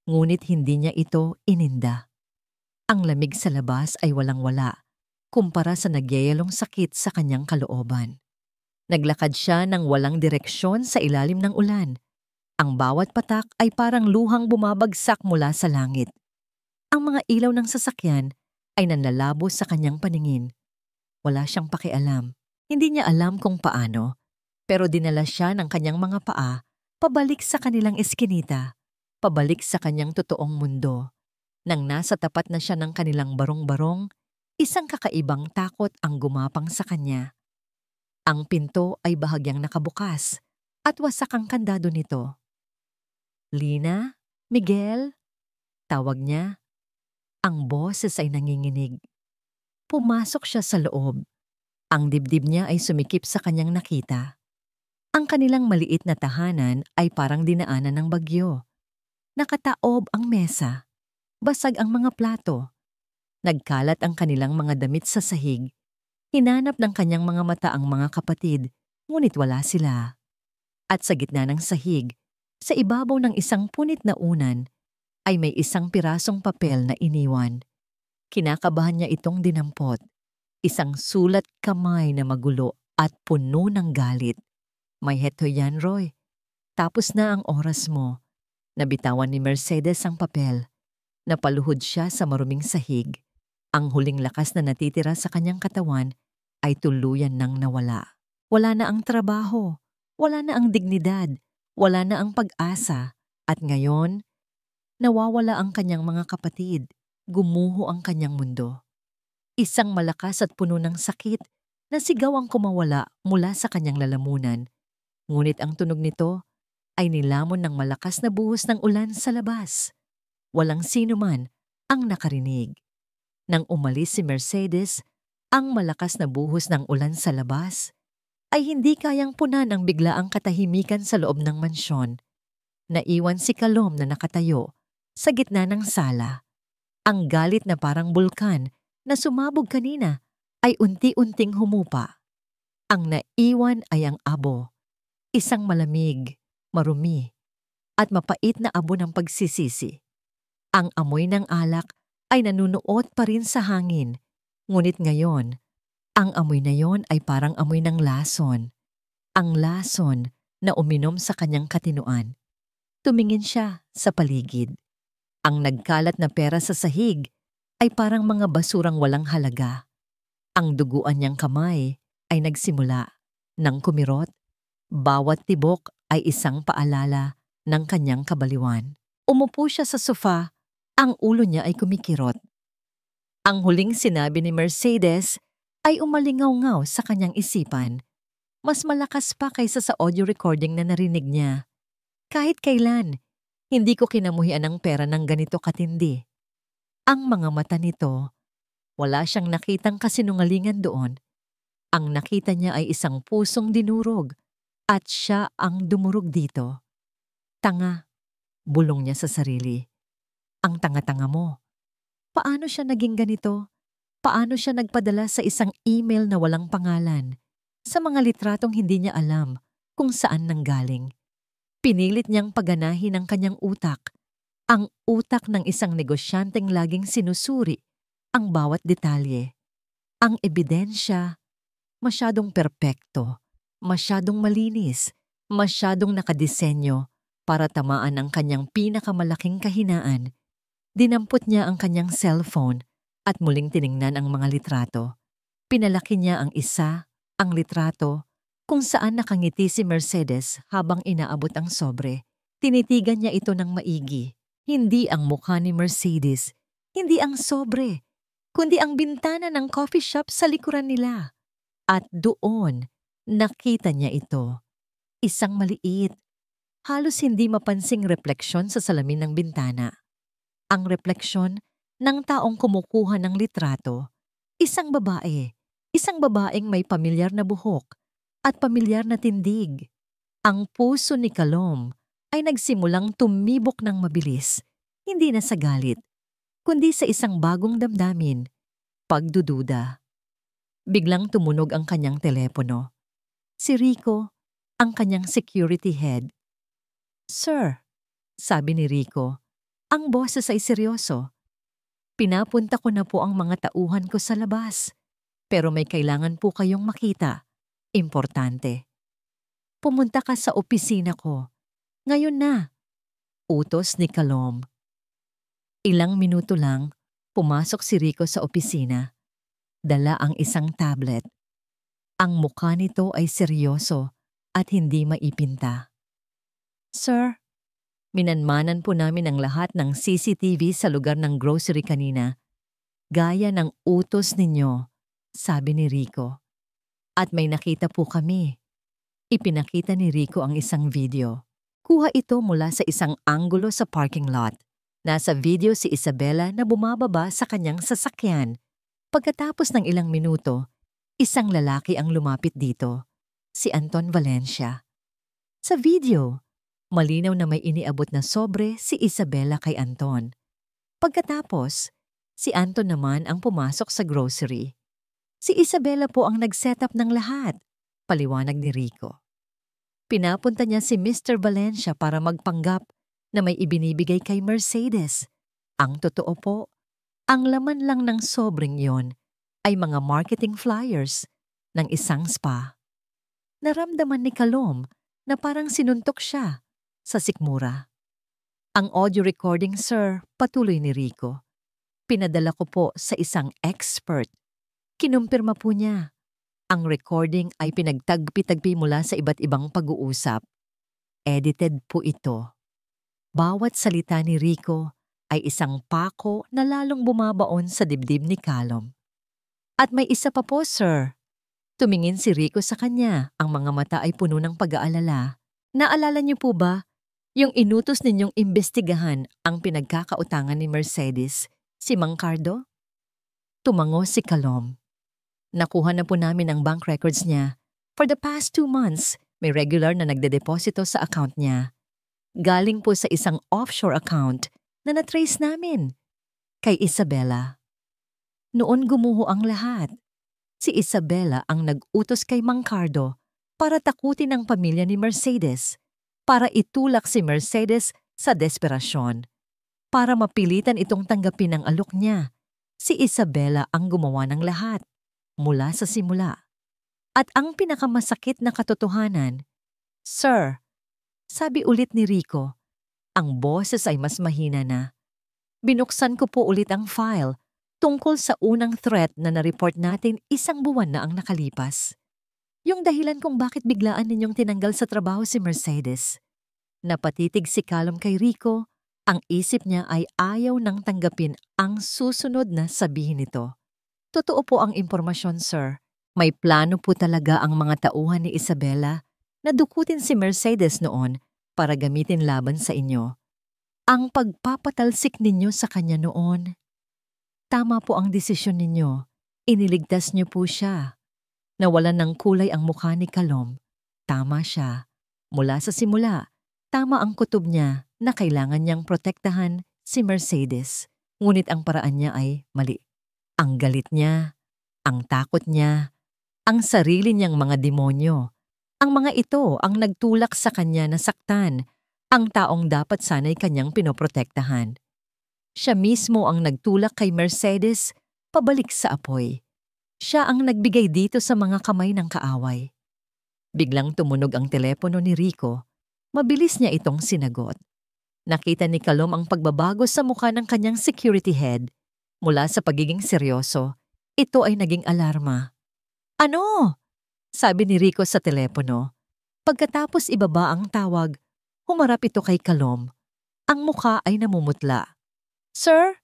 ngunit hindi niya ito ininda. Ang lamig sa labas ay walang-wala kumpara sa nagyayalong sakit sa kanyang kalooban. Naglakad siya ng walang direksyon sa ilalim ng ulan. Ang bawat patak ay parang luhang bumabagsak mula sa langit. Ang mga ilaw ng sasakyan ay nanlalabo sa kanyang paningin. Wala siyang pakialam. Hindi niya alam kung paano, pero dinala siya ng kanyang mga paa pabalik sa kanilang eskinita, pabalik sa kanyang totoong mundo. Nang nasa tapat na siya ng kanilang barong-barong, isang kakaibang takot ang gumapang sa kanya. Ang pinto ay bahagyang nakabukas at wasak ang kandado nito. Lina? Miguel? Tawag niya. Ang boses ay nanginginig. Pumasok siya sa loob. Ang dibdib niya ay sumikip sa kanyang nakita. Ang kanilang maliit na tahanan ay parang dinaanan ng bagyo. Nakataob ang mesa. Basag ang mga plato. Nagkalat ang kanilang mga damit sa sahig. Hinanap ng kanyang mga mata ang mga kapatid, ngunit wala sila. At sa gitna ng sahig, sa ibabaw ng isang punit na unan, ay may isang pirasong papel na iniwan. Kinakabahan niya itong dinampot. Isang sulat kamay na magulo at puno ng galit. May heto yan, Roy. Tapos na ang oras mo. Nabitawan ni Mercedes ang papel. Napaluhod siya sa maruming sahig. Ang huling lakas na natitira sa kanyang katawan ay tuluyan nang nawala. Wala na ang trabaho, wala na ang dignidad, wala na ang pag-asa. At ngayon, nawawala ang kanyang mga kapatid. Gumuho ang kanyang mundo. Isang malakas at puno ng sakit na sigaw ang kumawala mula sa kanyang lalamunan. Ngunit ang tunog nito ay nilamon ng malakas na buhos ng ulan sa labas. Walang sino man ang nakarinig. Nang umalis si Mercedes, ang malakas na buhos ng ulan sa labas ay hindi kayang punan ang biglaang katahimikan sa loob ng mansyon. Naiwan si Kalom na nakatayo sa gitna ng sala. Ang galit na parang bulkan na sumabog kanina ay unti-unting humupa. Ang naiwan ay ang abo, isang malamig, marumi, at mapait na abo ng pagsisisi. Ang amoy ng alak ay nanunuot pa rin sa hangin, ngunit ngayon, ang amoy na yon ay parang amoy ng lason. Ang lason na uminom sa kanyang katinuan. Tumingin siya sa paligid. Ang nagkalat na pera sa sahig ay parang mga basurang walang halaga. Ang duguan niyang kamay ay nagsimula ng kumirot. Bawat tibok ay isang paalala ng kanyang kabaliwan. Umupo siya sa sofa, ang ulo niya ay kumikirot. Ang huling sinabi ni Mercedes ay umalingaw-ngaw sa kanyang isipan. Mas malakas pa kaysa sa audio recording na narinig niya. Kahit kailan, hindi ko kinamuhian ang pera ng ganito katindi. Ang mga mata nito, wala siyang nakitang kasinungalingan doon. Ang nakita niya ay isang pusong dinurog at siya ang dumurog dito. Tanga, bulong niya sa sarili. Ang tanga-tanga mo. Paano siya naging ganito? Paano siya nagpadala sa isang email na walang pangalan? Sa mga litratong hindi niya alam kung saan nanggaling. Pinilit niyang paganahin ang kanyang utak. Ang utak ng isang negosyanteng laging sinusuri ang bawat detalye. Ang ebidensya, masyadong perpekto, masyadong malinis, masyadong nakadisenyo para tamaan ang kanyang pinakamalaking kahinaan. Dinampot niya ang kanyang cellphone at muling tiningnan ang mga litrato. Pinalaki niya ang isa, ang litrato, kung saan nakangiti si Mercedes habang inaabot ang sobre. Tinitigan niya ito ng maigi. Hindi ang mukha ni Mercedes, hindi ang sobre, kundi ang bintana ng coffee shop sa likuran nila. At doon, nakita niya ito. Isang maliit, halos hindi mapansing refleksyon sa salamin ng bintana. Ang refleksyon ng taong kumukuha ng litrato. Isang babaeng may pamilyar na buhok at pamilyar na tindig. Ang puso ni Kalom ay nagsimulang tumibok ng mabilis, hindi na sa galit, kundi sa isang bagong damdamin, pagdududa. Biglang tumunog ang kanyang telepono. Si Rico, ang kanyang security head. "Sir," sabi ni Rico, ang boses ay seryoso. "Pinapunta ko na po ang mga tauhan ko sa labas, pero may kailangan po kayong makita. Importante. Pumunta ka sa opisina ko. Ngayon na." Utos ni Kalom. Ilang minuto lang, pumasok si Rico sa opisina. Dala ang isang tablet. Ang mukha nito ay seryoso at hindi maipinta. "Sir, minanmanan po namin ang lahat ng CCTV sa lugar ng grocery kanina. Gaya ng utos ninyo," sabi ni Rico. "At may nakita po kami." Ipinakita ni Rico ang isang video. Kuha ito mula sa isang anggulo sa parking lot. Nasa video si Isabela na bumababa sa kanyang sasakyan. Pagkatapos ng ilang minuto, isang lalaki ang lumapit dito, si Anton Valencia. Sa video, malinaw na may iniabot na sobre si Isabela kay Anton. Pagkatapos, si Anton naman ang pumasok sa grocery. Si Isabela po ang nag-setup ng lahat, paliwanag ni Rico. Pinapunta niya si Mr. Valencia para magpanggap na may ibinibigay kay Mercedes. Ang totoo po, ang laman lang ng sobreng yon ay mga marketing flyers ng isang spa. Naramdaman ni Kalom na parang sinuntok siya sa sikmura. Ang audio recording, sir, patuloy ni Rico. Pinadala ko po sa isang expert. Kinumpirma po niya. Ang recording ay pinagtagpi-tagpi mula sa iba't ibang pag-uusap. Edited po ito. Bawat salita ni Rico ay isang pako na lalong bumabaon sa dibdib ni Callum. At may isa pa po, sir. Tumingin si Rico sa kanya, ang mga mata ay puno ng pag-aalala. Naalala niyo po ba yung inutos ninyong imbestigahan ang pinagkakautangan ni Mercedes, si Mang Cardo? Tumango si Callum. Nakuha na po namin ang bank records niya. For the past 2 months, may regular na nagdedeposito sa account niya. Galing po sa isang offshore account na natrace namin. Kay Isabella. Noon gumuho ang lahat. Si Isabella ang nag-utos kay Mang Cardo para takutin ang pamilya ni Mercedes, para itulak si Mercedes sa desperasyon, para mapilitan itong tanggapin ang alok niya. Si Isabella ang gumawa ng lahat, mula sa simula. At ang pinakamasakit na katotohanan, Sir, sabi ulit ni Rico, ang boses ay mas mahina na. Binuksan ko po ulit ang file tungkol sa unang threat na na-report natin 1 buwan na ang nakalipas. Yung dahilan kung bakit biglaan ninyong tinanggal sa trabaho si Mercedes. Napatitig si Callum kay Rico, ang isip niya ay ayaw nang tanggapin ang susunod na sabihin nito. Totoo po ang impormasyon, sir. May plano po talaga ang mga tauhan ni Isabella na dukutin si Mercedes noon para gamitin laban sa inyo. Ang pagpapatalsik ninyo sa kanya noon. Tama po ang desisyon ninyo. Iniligtas niyo po siya. Nawalan ng kulay ang mukha ni Callum. Tama siya. Mula sa simula, tama ang kutob niya na kailangan niyang protektahan si Mercedes. Ngunit ang paraan niya ay mali. Ang galit niya, ang takot niya, ang sarili niyang mga demonyo. Ang mga ito ang nagtulak sa kanya na saktan ang taong dapat sana'y kanyang pinoprotektahan. Siya mismo ang nagtulak kay Mercedes pabalik sa apoy. Siya ang nagbigay dito sa mga kamay ng kaaway. Biglang tumunog ang telepono ni Rico. Mabilis niya itong sinagot. Nakita ni Callum ang pagbabago sa mukha ng kanyang security head. Mula sa pagiging seryoso, ito ay naging alarma. Ano? Sabi ni Rico sa telepono. Pagkatapos ibaba ang tawag, humarap ito kay Callum. Ang mukha ay namumutla. Sir,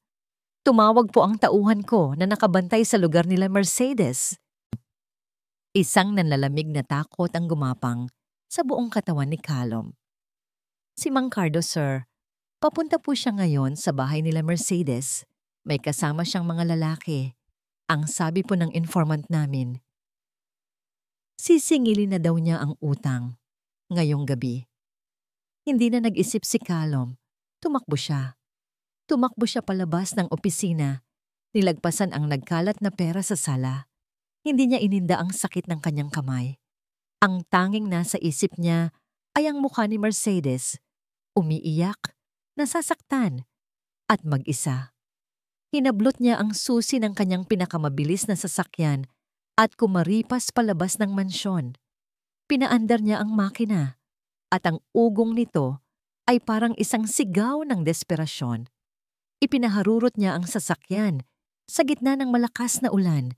tumawag po ang tauhan ko na nakabantay sa lugar nila Mercedes. Isang nanlalamig na takot ang gumapang sa buong katawan ni Callum. Si Mang Cardo, sir. Papunta po siya ngayon sa bahay nila Mercedes. May kasama siyang mga lalaki. Ang sabi po ng informant namin. Sisingilin na daw niya ang utang ngayong gabi. Hindi na nag-isip si Callum. Tumakbo siya. Tumakbo siya palabas ng opisina. Nilagpasan ang nagkalat na pera sa sala. Hindi niya ininda ang sakit ng kanyang kamay. Ang tanging nasa isip niya ay ang mukha ni Mercedes. Umiiyak, nasasaktan, at mag-isa. Hinablot niya ang susi ng kanyang pinakamabilis na sasakyan at kumaripas palabas ng mansyon. Pinaandar niya ang makina at ang ugong nito ay parang isang sigaw ng desperasyon. Ipinaharurot niya ang sasakyan sa gitna ng malakas na ulan.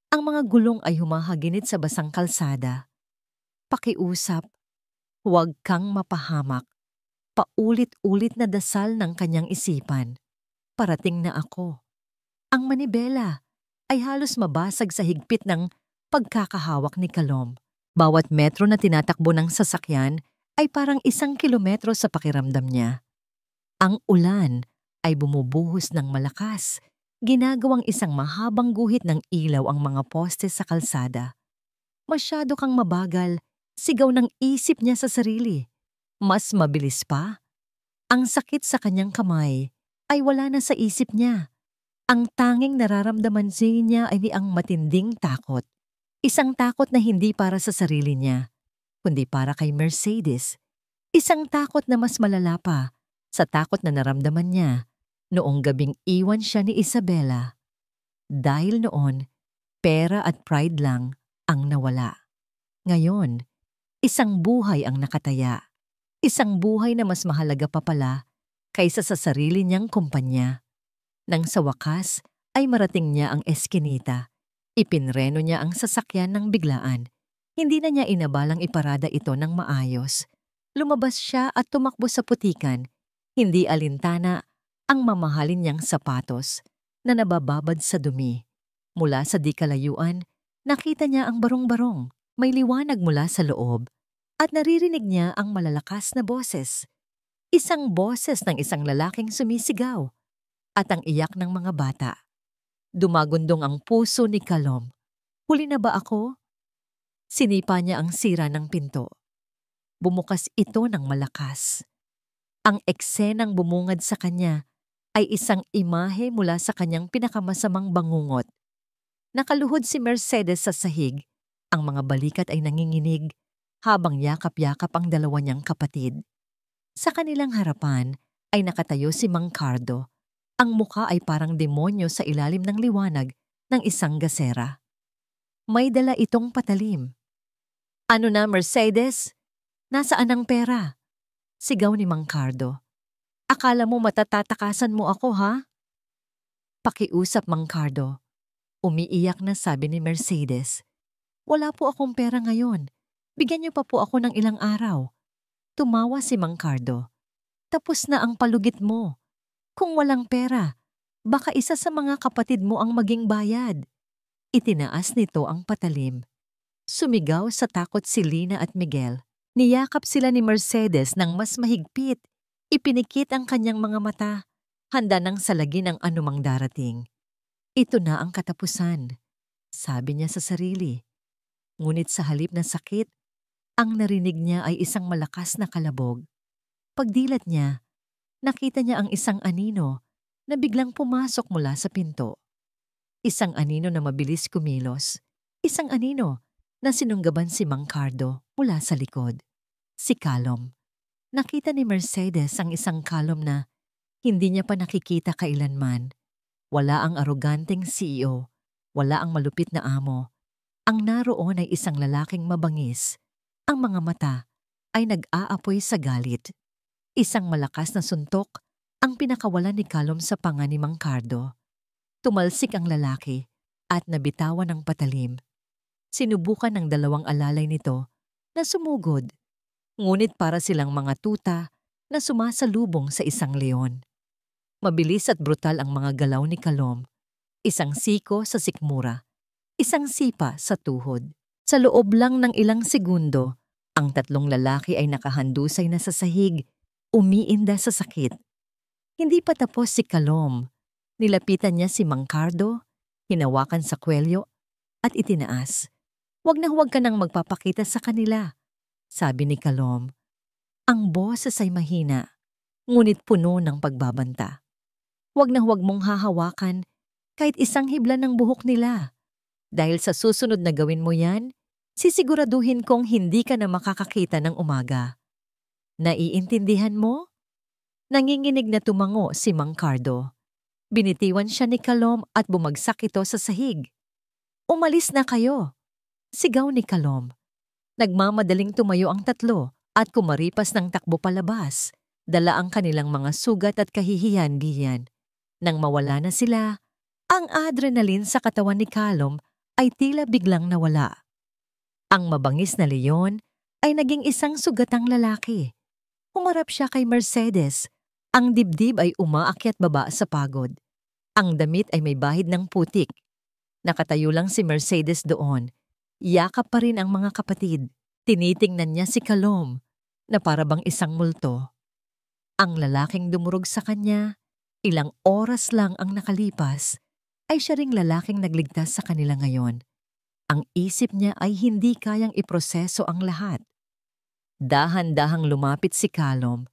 Ang mga gulong ay humahaginit sa basang kalsada. Pakiusap, huwag kang mapahamak. Paulit-ulit na dasal ng kanyang isipan. Parating na ako. Ang manibela ay halos mabasag sa higpit ng pagkakahawak ni Callum. Bawat metro na tinatakbo ng sasakyan ay parang 1 kilometro sa pakiramdam niya. Ang ulan ay bumubuhos ng malakas, ginagawang isang mahabang guhit ng ilaw ang mga poste sa kalsada. Masyado kang mabagal, sigaw ng isip niya sa sarili. Mas mabilis pa. Ang sakit sa kanyang kamay ay wala na sa isip niya. Ang tanging nararamdaman niya ay ang matinding takot. Isang takot na hindi para sa sarili niya, kundi para kay Mercedes. Isang takot na mas malala pa sa takot na naramdaman niya noong gabing iwan siya ni Isabella. Dahil noon, pera at pride lang ang nawala. Ngayon, isang buhay ang nakataya. Isang buhay na mas mahalaga pa pala kaysa sa sarili niyang kumpanya. Nang sa wakas ay marating niya ang eskinita, ipinreno niya ang sasakyan ng biglaan. Hindi na niya inabalang iparada ito ng maayos. Lumabas siya at tumakbo sa putikan. Hindi alintana ang mamahalin niyang sapatos na nabababad sa dumi. Mula sa di kalayuan, nakita niya ang barong-barong. May liwanag mula sa loob at naririnig niya ang malalakas na boses. Isang boses ng isang lalaking sumisigaw at ang iyak ng mga bata. Dumagundong ang puso ni Kalom. Huli na ba ako? Sinipa niya ang sira ng pinto. Bumukas ito ng malakas. Ang eksenang bumungad sa kanya ay isang imahe mula sa kanyang pinakamasamang bangungot. Nakaluhod si Mercedes sa sahig. Ang mga balikat ay nanginginig habang yakap-yakap ang dalawa niyang kapatid. Sa kanilang harapan ay nakatayo si Mang Cardo. Ang muka ay parang demonyo sa ilalim ng liwanag ng isang gasera. May dala itong patalim. "Ano na, Mercedes? Nasaan ang pera?" Sigaw ni Mang Cardo. "Akala mo matatatakasan mo ako, ha?" "Pakiusap, Mang Cardo." Umiiyak na sabi ni Mercedes. "Wala po akong pera ngayon. Bigyan niyo pa po ako ng ilang araw." Tumawa si Mang Cardo. "Tapos na ang palugit mo. Kung walang pera, baka isa sa mga kapatid mo ang maging bayad." Itinaas nito ang patalim. Sumigaw sa takot si Lina at Miguel. Niyakap sila ni Mercedes ng mas mahigpit. Ipinikit ang kanyang mga mata, handa nang salagin ang anumang darating. Ito na ang katapusan, sabi niya sa sarili. Ngunit sa halip na sakit, ang narinig niya ay isang malakas na kalabog. Pagdilat niya, nakita niya ang isang anino na biglang pumasok mula sa pinto. Isang anino na mabilis kumilos. Isang anino na sinunggaban si Mang Cardo mula sa likod. Si Kalom. Nakita ni Mercedes ang isang Kalom na hindi niya pa nakikita kailanman. Wala ang aroganteng CEO. Wala ang malupit na amo. Ang naroon ay isang lalaking mabangis. Ang mga mata ay nag-aapoy sa galit. Isang malakas na suntok ang pinakawalan ni Kalom sa panga ni Mang Cardo. Tumalsik ang lalaki at nabitawan ng patalim. Sinubukan ng dalawang alalay nito na sumugod, ngunit para silang mga tuta na sumasalubong sa isang leon. Mabilis at brutal ang mga galaw ni Kalom. Isang siko sa sikmura, isang sipa sa tuhod. Sa loob lang ng ilang segundo, ang tatlong lalaki ay nakahandusay na sa sahig, umiinda sa sakit. Hindi pa tapos si Kalom. Nilapitan niya si Mang Cardo, hinawakan sa kwelyo at itinaas. "Huwag na huwag ka nang magpapakita sa kanila," sabi ni Kalom. Ang boses ay mahina, ngunit puno ng pagbabanta. "Huwag na huwag mong hahawakan kahit isang hibla ng buhok nila. Dahil sa susunod na gawin mo yan, sisiguraduhin kong hindi ka na makakakita ng umaga. Naiintindihan mo?" Nanginginig na tumango si Mang Cardo. Binitiwan siya ni Kalom at bumagsak ito sa sahig. "Umalis na kayo!" Sigaw ni Kalom. Nagmamadaling tumayo ang tatlo at kumaripas ng takbo palabas. Dala ang kanilang mga sugat at kahihiyan-giyan. Nang mawala na sila, ang adrenaline sa katawan ni Kalom ay tila biglang nawala. Ang mabangis na leon ay naging isang sugatang lalaki. Humarap siya kay Mercedes. Ang dibdib ay umaakyat baba sa pagod. Ang damit ay may bahid ng putik. Nakatayo lang si Mercedes doon. Yakap pa rin ang mga kapatid. Tinitingnan niya si Kalom na para bang isang multo. Ang lalaking dumurog sa kanya, ilang oras lang ang nakalipas, ay siya ring lalaking nagligtas sa kanila ngayon. Ang isip niya ay hindi kayang iproseso ang lahat. Dahan-dahang lumapit si Kalom.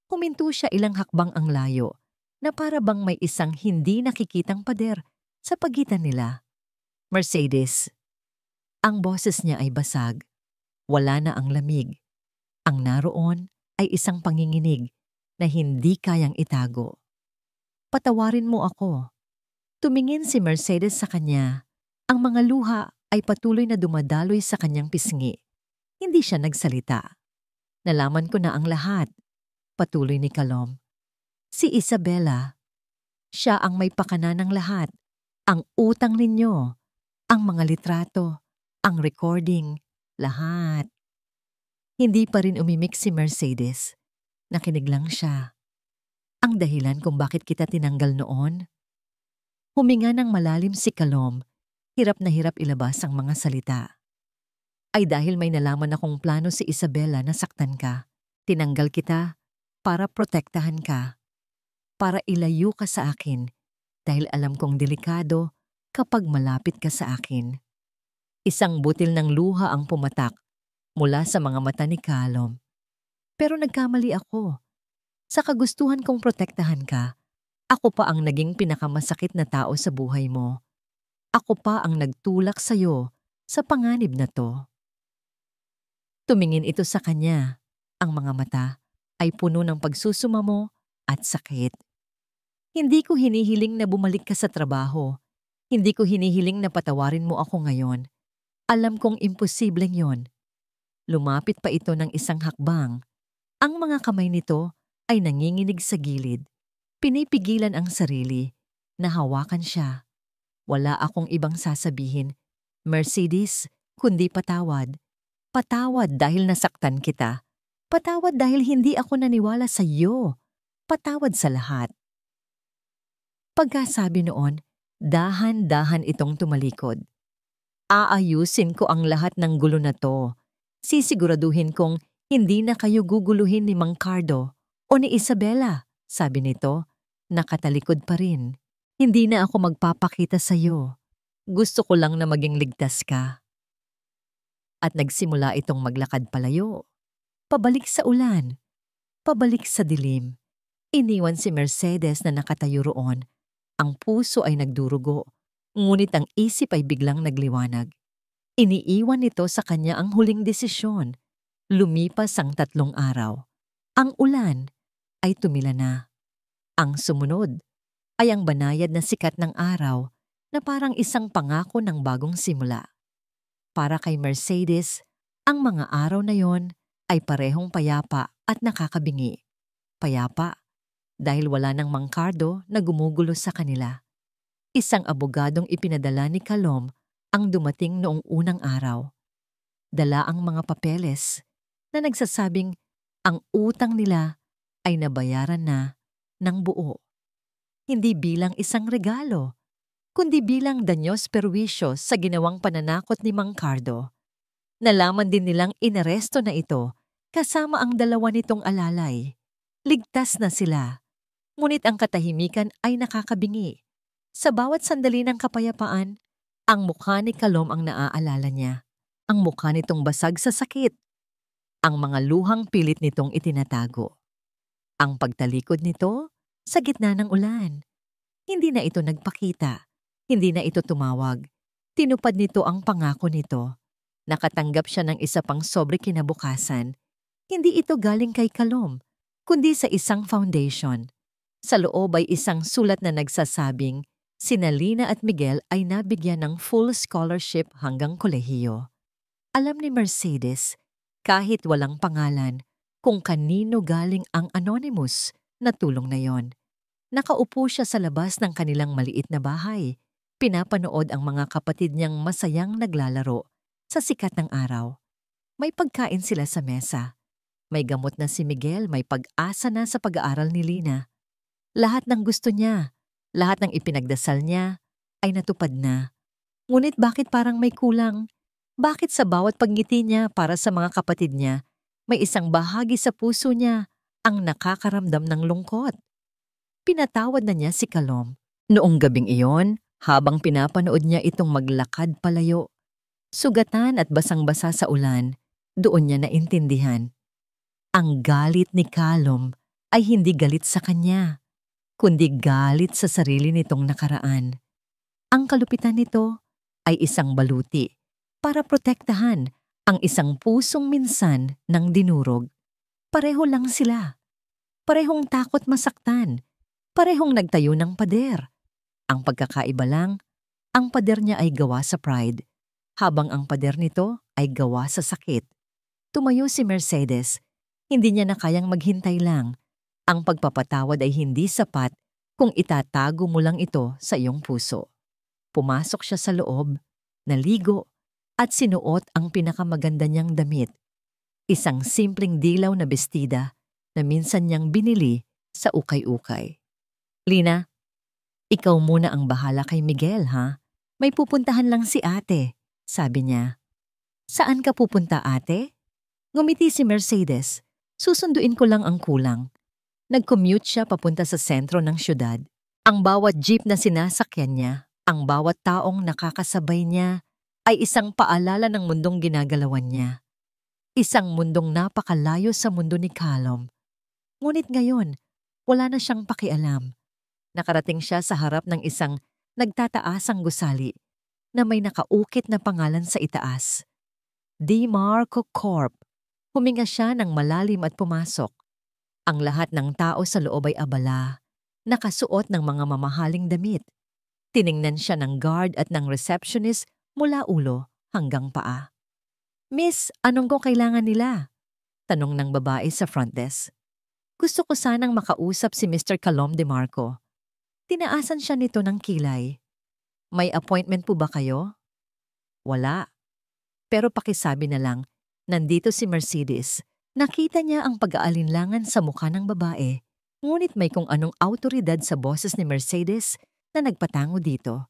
Huminto siya ilang hakbang ang layo na para bang may isang hindi nakikitang pader sa pagitan nila. "Mercedes." Ang boses niya ay basag. Wala na ang lamig. Ang naroon ay isang panginginig na hindi kayang itago. "Patawarin mo ako." Tumingin si Mercedes sa kanya. Ang mga luha ay patuloy na dumadaloy sa kanyang pisngi. Hindi siya nagsalita. "Nalaman ko na ang lahat," patuloy ni Kalom. Si Isabela, siya ang may pakana ng lahat. Ang utang ninyo, ang mga litrato, ang recording, lahat. Hindi pa rin umimik si Mercedes. Nakinig lang siya. Ang dahilan kung bakit kita tinanggal noon? Huminga ng malalim si Kalom, hirap na hirap ilabas ang mga salita. Ay dahil may nalaman akong plano si Isabela na saktan ka. Tinanggal kita para protektahan ka. Para ilayo ka sa akin dahil alam kong delikado kapag malapit ka sa akin. Isang butil ng luha ang pumatak mula sa mga mata ni Kalom. Pero nagkamali ako. Sa kagustuhan kong protektahan ka, ako pa ang naging pinakamasakit na tao sa buhay mo. Ako pa ang nagtulak sa'yo sa panganib na to. Tumingin ito sa kanya. Ang mga mata ay puno ng pagsusumamo at sakit. Hindi ko hinihiling na bumalik ka sa trabaho. Hindi ko hinihiling na patawarin mo ako ngayon. Alam kong imposibleng yon. Lumapit pa ito ng isang hakbang. Ang mga kamay nito ay nanginginig sa gilid. Pinipigilan ang sarili. Nahawakan siya. Wala akong ibang sasabihin, Mercedes, kundi patawad. Patawad dahil nasaktan kita. Patawad dahil hindi ako naniwala sa iyo. Patawad sa lahat. Pagkasabi noon, dahan-dahan itong tumalikod. Aayusin ko ang lahat ng gulo na to. Sisiguraduhin kong hindi na kayo guguluhin ni Mang Cardo o ni Isabela, sabi nito, nakatalikod pa rin. Hindi na ako magpapakita sa iyo. Gusto ko lang na maging ligtas ka. At nagsimula itong maglakad palayo. Pabalik sa ulan. Pabalik sa dilim. Iniwan si Mercedes na nakatayo roon. Ang puso ay nagdurugo, ngunit ang isip ay biglang nagliwanag. Iniiwan nito sa kanya ang huling desisyon. Lumipas ang 3 araw. Ang ulan ay tumila na. Ang sumunod ay ang banayad na sikat ng araw na parang isang pangako ng bagong simula. Para kay Mercedes, ang mga araw na yon ay parehong payapa at nakakabingi. Payapa dahil wala ng Mang Cardo na gumugulo sa kanila. Isang abogadong ipinadala ni Kalom ang dumating noong unang araw. Dala ang mga papeles na nagsasabing ang utang nila ay nabayaran na ng buo. Hindi bilang isang regalo, kundi bilang danyos perwisyo sa ginawang pananakot ni Mang Cardo. Nalaman din nilang inaresto na ito kasama ang 2 nitong alalay. Ligtas na sila. Ngunit ang katahimikan ay nakakabingi. Sa bawat sandali ng kapayapaan, ang mukha ni Kalom ang naaalala niya. Ang mukha nitong basag sa sakit. Ang mga luhang pilit nitong itinatago. Ang pagtalikod nito sa gitna ng ulan. Hindi na ito nagpakita. Hindi na ito tumawag. Tinupad nito ang pangako nito. Nakatanggap siya ng isa pang sobre kinabukasan. Hindi ito galing kay Kalom, kundi sa isang foundation. Sa loob ay isang sulat na nagsasabing sina Lina at Miguel ay nabigyan ng full scholarship hanggang kolehiyo. Alam ni Mercedes, kahit walang pangalan, kung kanino galing ang anonymous na tulong na yon. Nakaupo siya sa labas ng kanilang maliit na bahay. Pinapanood ang mga kapatid niyang masayang naglalaro sa sikat ng araw. May pagkain sila sa mesa. May gamot na si Miguel, may pag-asa na sa pag-aaral ni Lina. Lahat ng gusto niya, lahat ng ipinagdasal niya ay natupad na. Ngunit bakit parang may kulang? Bakit sa bawat pagngiti niya para sa mga kapatid niya, may isang bahagi sa puso niya ang nakakaramdam ng lungkot? Pinatawad na niya si Kalom. Noong gabing iyon, habang pinapanood niya itong maglakad palayo, sugatan at basang-basa sa ulan, doon niya naintindihan. Ang galit ni Kalom ay hindi galit sa kanya, kundi galit sa sarili nitong nakaraan. Ang kalupitan nito ay isang baluti para protektahan ang isang pusong minsan ng dinurog. Pareho lang sila. Parehong takot masaktan. Parehong nagtayo ng pader. Ang pagkakaiba lang, ang pader niya ay gawa sa pride, habang ang pader nito ay gawa sa sakit. Tumayo si Mercedes. Hindi niya na kayang maghintay lang. Ang pagpapatawad ay hindi sapat kung itatago mo lang ito sa iyong puso. Pumasok siya sa loob, naligo, at sinuot ang pinakamaganda niyang damit. Isang simpleng dilaw na bestida na minsan niyang binili sa ukay-ukay. Lina, ikaw muna ang bahala kay Miguel, ha? May pupuntahan lang si ate, sabi niya. Saan ka pupunta, ate? Ngumiti si Mercedes. Susunduin ko lang ang kulang. Nag-commute siya papunta sa sentro ng syudad. Ang bawat jeep na sinasakyan niya, ang bawat taong nakakasabay niya, ay isang paalala ng mundong ginagalawan niya. Isang mundong napakalayo sa mundo ni Callum. Ngunit ngayon, wala na siyang pakialam. Nakarating siya sa harap ng isang nagtataasang gusali na may nakaukit na pangalan sa itaas. DeMarco Corp. Huminga siya ng malalim at pumasok. Ang lahat ng tao sa loob ay abala, nakasuot ng mga mamahaling damit. Tiningnan siya ng guard at ng receptionist mula ulo hanggang paa. Miss, anong ko kailangan nila? Tanong ng babae sa front desk. Gusto ko sanang makausap si Mr. Callum DeMarco. Tinaasan siya nito ng kilay. May appointment po ba kayo? Wala. Pero pakisabi na lang, nandito si Mercedes. Nakita niya ang pag-aalinlangan sa mukha ng babae, ngunit may kung anong awtoridad sa boses ni Mercedes na nagpatango dito.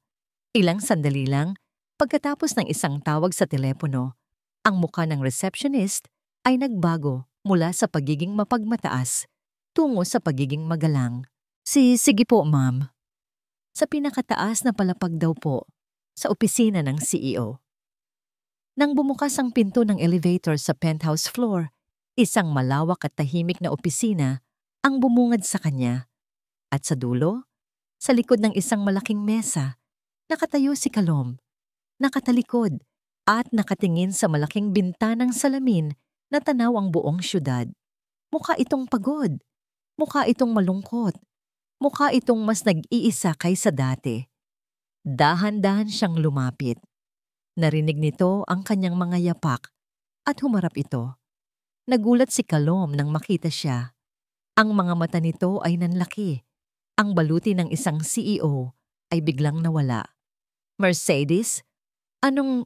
Ilang sandali lang, pagkatapos ng isang tawag sa telepono, ang mukha ng receptionist ay nagbago mula sa pagiging mapagmataas tungo sa pagiging magalang. Sige po, ma'am. Sa pinakataas na palapag daw po, sa opisina ng CEO. Nang bumukas ang pinto ng elevator sa penthouse floor, isang malawak at tahimik na opisina ang bumungad sa kanya. At sa dulo, sa likod ng isang malaking mesa, nakatayo si Callum, nakatalikod at nakatingin sa malaking bintanang salamin na tanaw ang buong syudad. Mukha itong pagod, mukha itong malungkot, mukha itong mas nag-iisa kaysa dati. Dahan-dahan siyang lumapit. Narinig nito ang kanyang mga yapak at humarap ito. Nagulat si Callum nang makita siya. Ang mga mata nito ay nanlaki. Ang baluti ng isang CEO ay biglang nawala. Mercedes, anong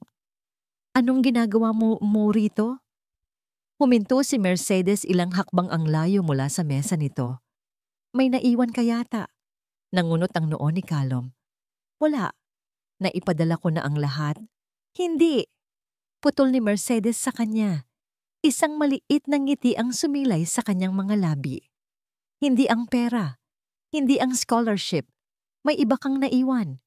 ginagawa mo rito? Huminto si Mercedes ilang hakbang ang layo mula sa mesa nito. May naiwan ka yata. Nangunot ang noo ni Callum. Wala. Naipadala ko na ang lahat. Hindi. Putol ni Mercedes sa kanya. Isang maliit na ngiti ang sumilay sa kanyang mga labi. Hindi ang pera. Hindi ang scholarship. May iba kang naiwan.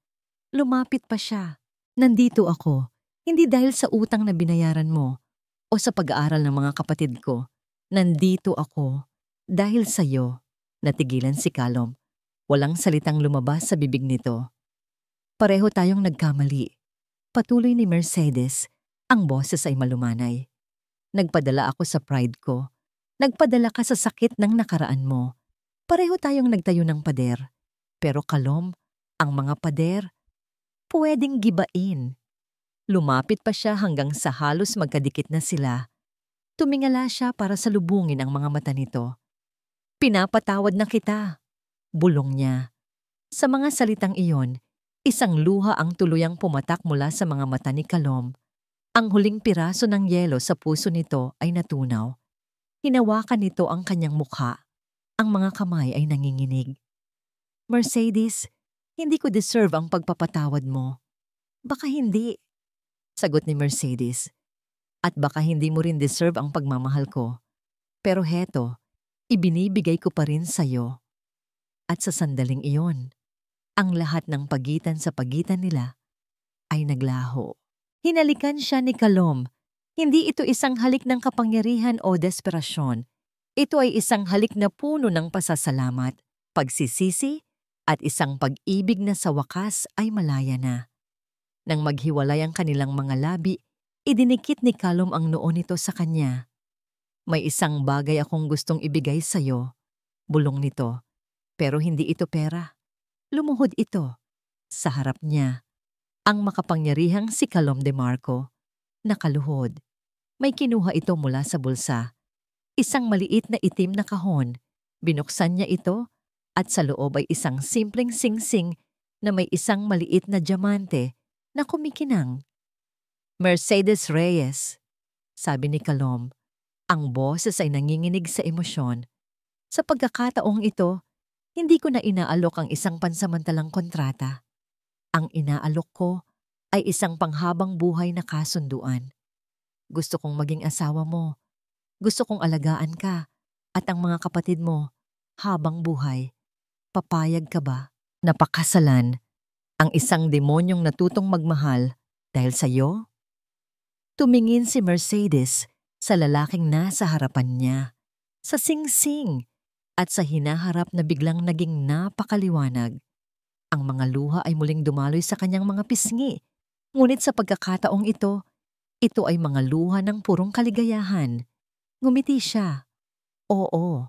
Lumapit pa siya. Nandito ako. Hindi dahil sa utang na binayaran mo o sa pag-aaral ng mga kapatid ko. Nandito ako dahil sa'yo. Natigilan si Callum. Walang salitang lumabas sa bibig nito. Pareho tayong nagkamali. Patuloy ni Mercedes, ang boses ay malumanay. Nagpadala ako sa pride ko. Nagpadala ka sa sakit ng nakaraan mo. Pareho tayong nagtayo ng pader. Pero Callum, ang mga pader, pwedeng gibain. Lumapit pa siya hanggang sa halos magkadikit na sila. Tumingala siya para salubungin ang mga mata nito. Pinapatawad na kita, bulong niya. Sa mga salitang iyon, isang luha ang tuluyang pumatak mula sa mga mata ni Callum. Ang huling piraso ng yelo sa puso nito ay natunaw. Hinawakan nito ang kanyang mukha. Ang mga kamay ay nanginginig. Mercedes, hindi ko deserve ang pagpapatawad mo. Baka hindi, sagot ni Mercedes. At baka hindi mo rin deserve ang pagmamahal ko. Pero heto, ibinibigay ko pa rin sa'yo. At sa sandaling iyon, ang lahat ng pagitan sa pagitan nila ay naglaho. Hinalikan siya ni Callum. Hindi ito isang halik ng kapangyarihan o desperasyon. Ito ay isang halik na puno ng pasasalamat, pagsisisi, at isang pag-ibig na sa wakas ay malaya na. Nang maghiwalay ang kanilang mga labi, idinikit ni Callum ang noo nito sa kanya. May isang bagay akong gustong ibigay sa'yo, bulong nito. Pero hindi ito pera. Lumuhod ito. Sa harap niya, ang makapangyarihang si Callum DeMarco. Nakaluhod. May kinuha ito mula sa bulsa. Isang maliit na itim na kahon. Binuksan niya ito at sa loob ay isang simpleng singsing na may isang maliit na diamante na kumikinang. Mercedes Reyes, sabi ni Kalom. Ang boses ay nanginginig sa emosyon. Sa pagkakataong ito, hindi ko na inaalok ang isang pansamantalang kontrata. Ang inaalok ko ay isang panghabang buhay na kasunduan. Gusto kong maging asawa mo. Gusto kong alagaan ka at ang mga kapatid mo habang buhay. Papayag ka ba na pakasalan ang isang demonyong natutong magmahal dahil sa iyo? Tumingin si Mercedes sa lalaking nasa harapan niya, sa singsing at sa hinaharap na biglang naging napakaliwanag. Ang mga luha ay muling dumaloy sa kanyang mga pisngi. Ngunit sa pagkakataong ito ay mga luha ng purong kaligayahan. Ngumiti siya. Oo,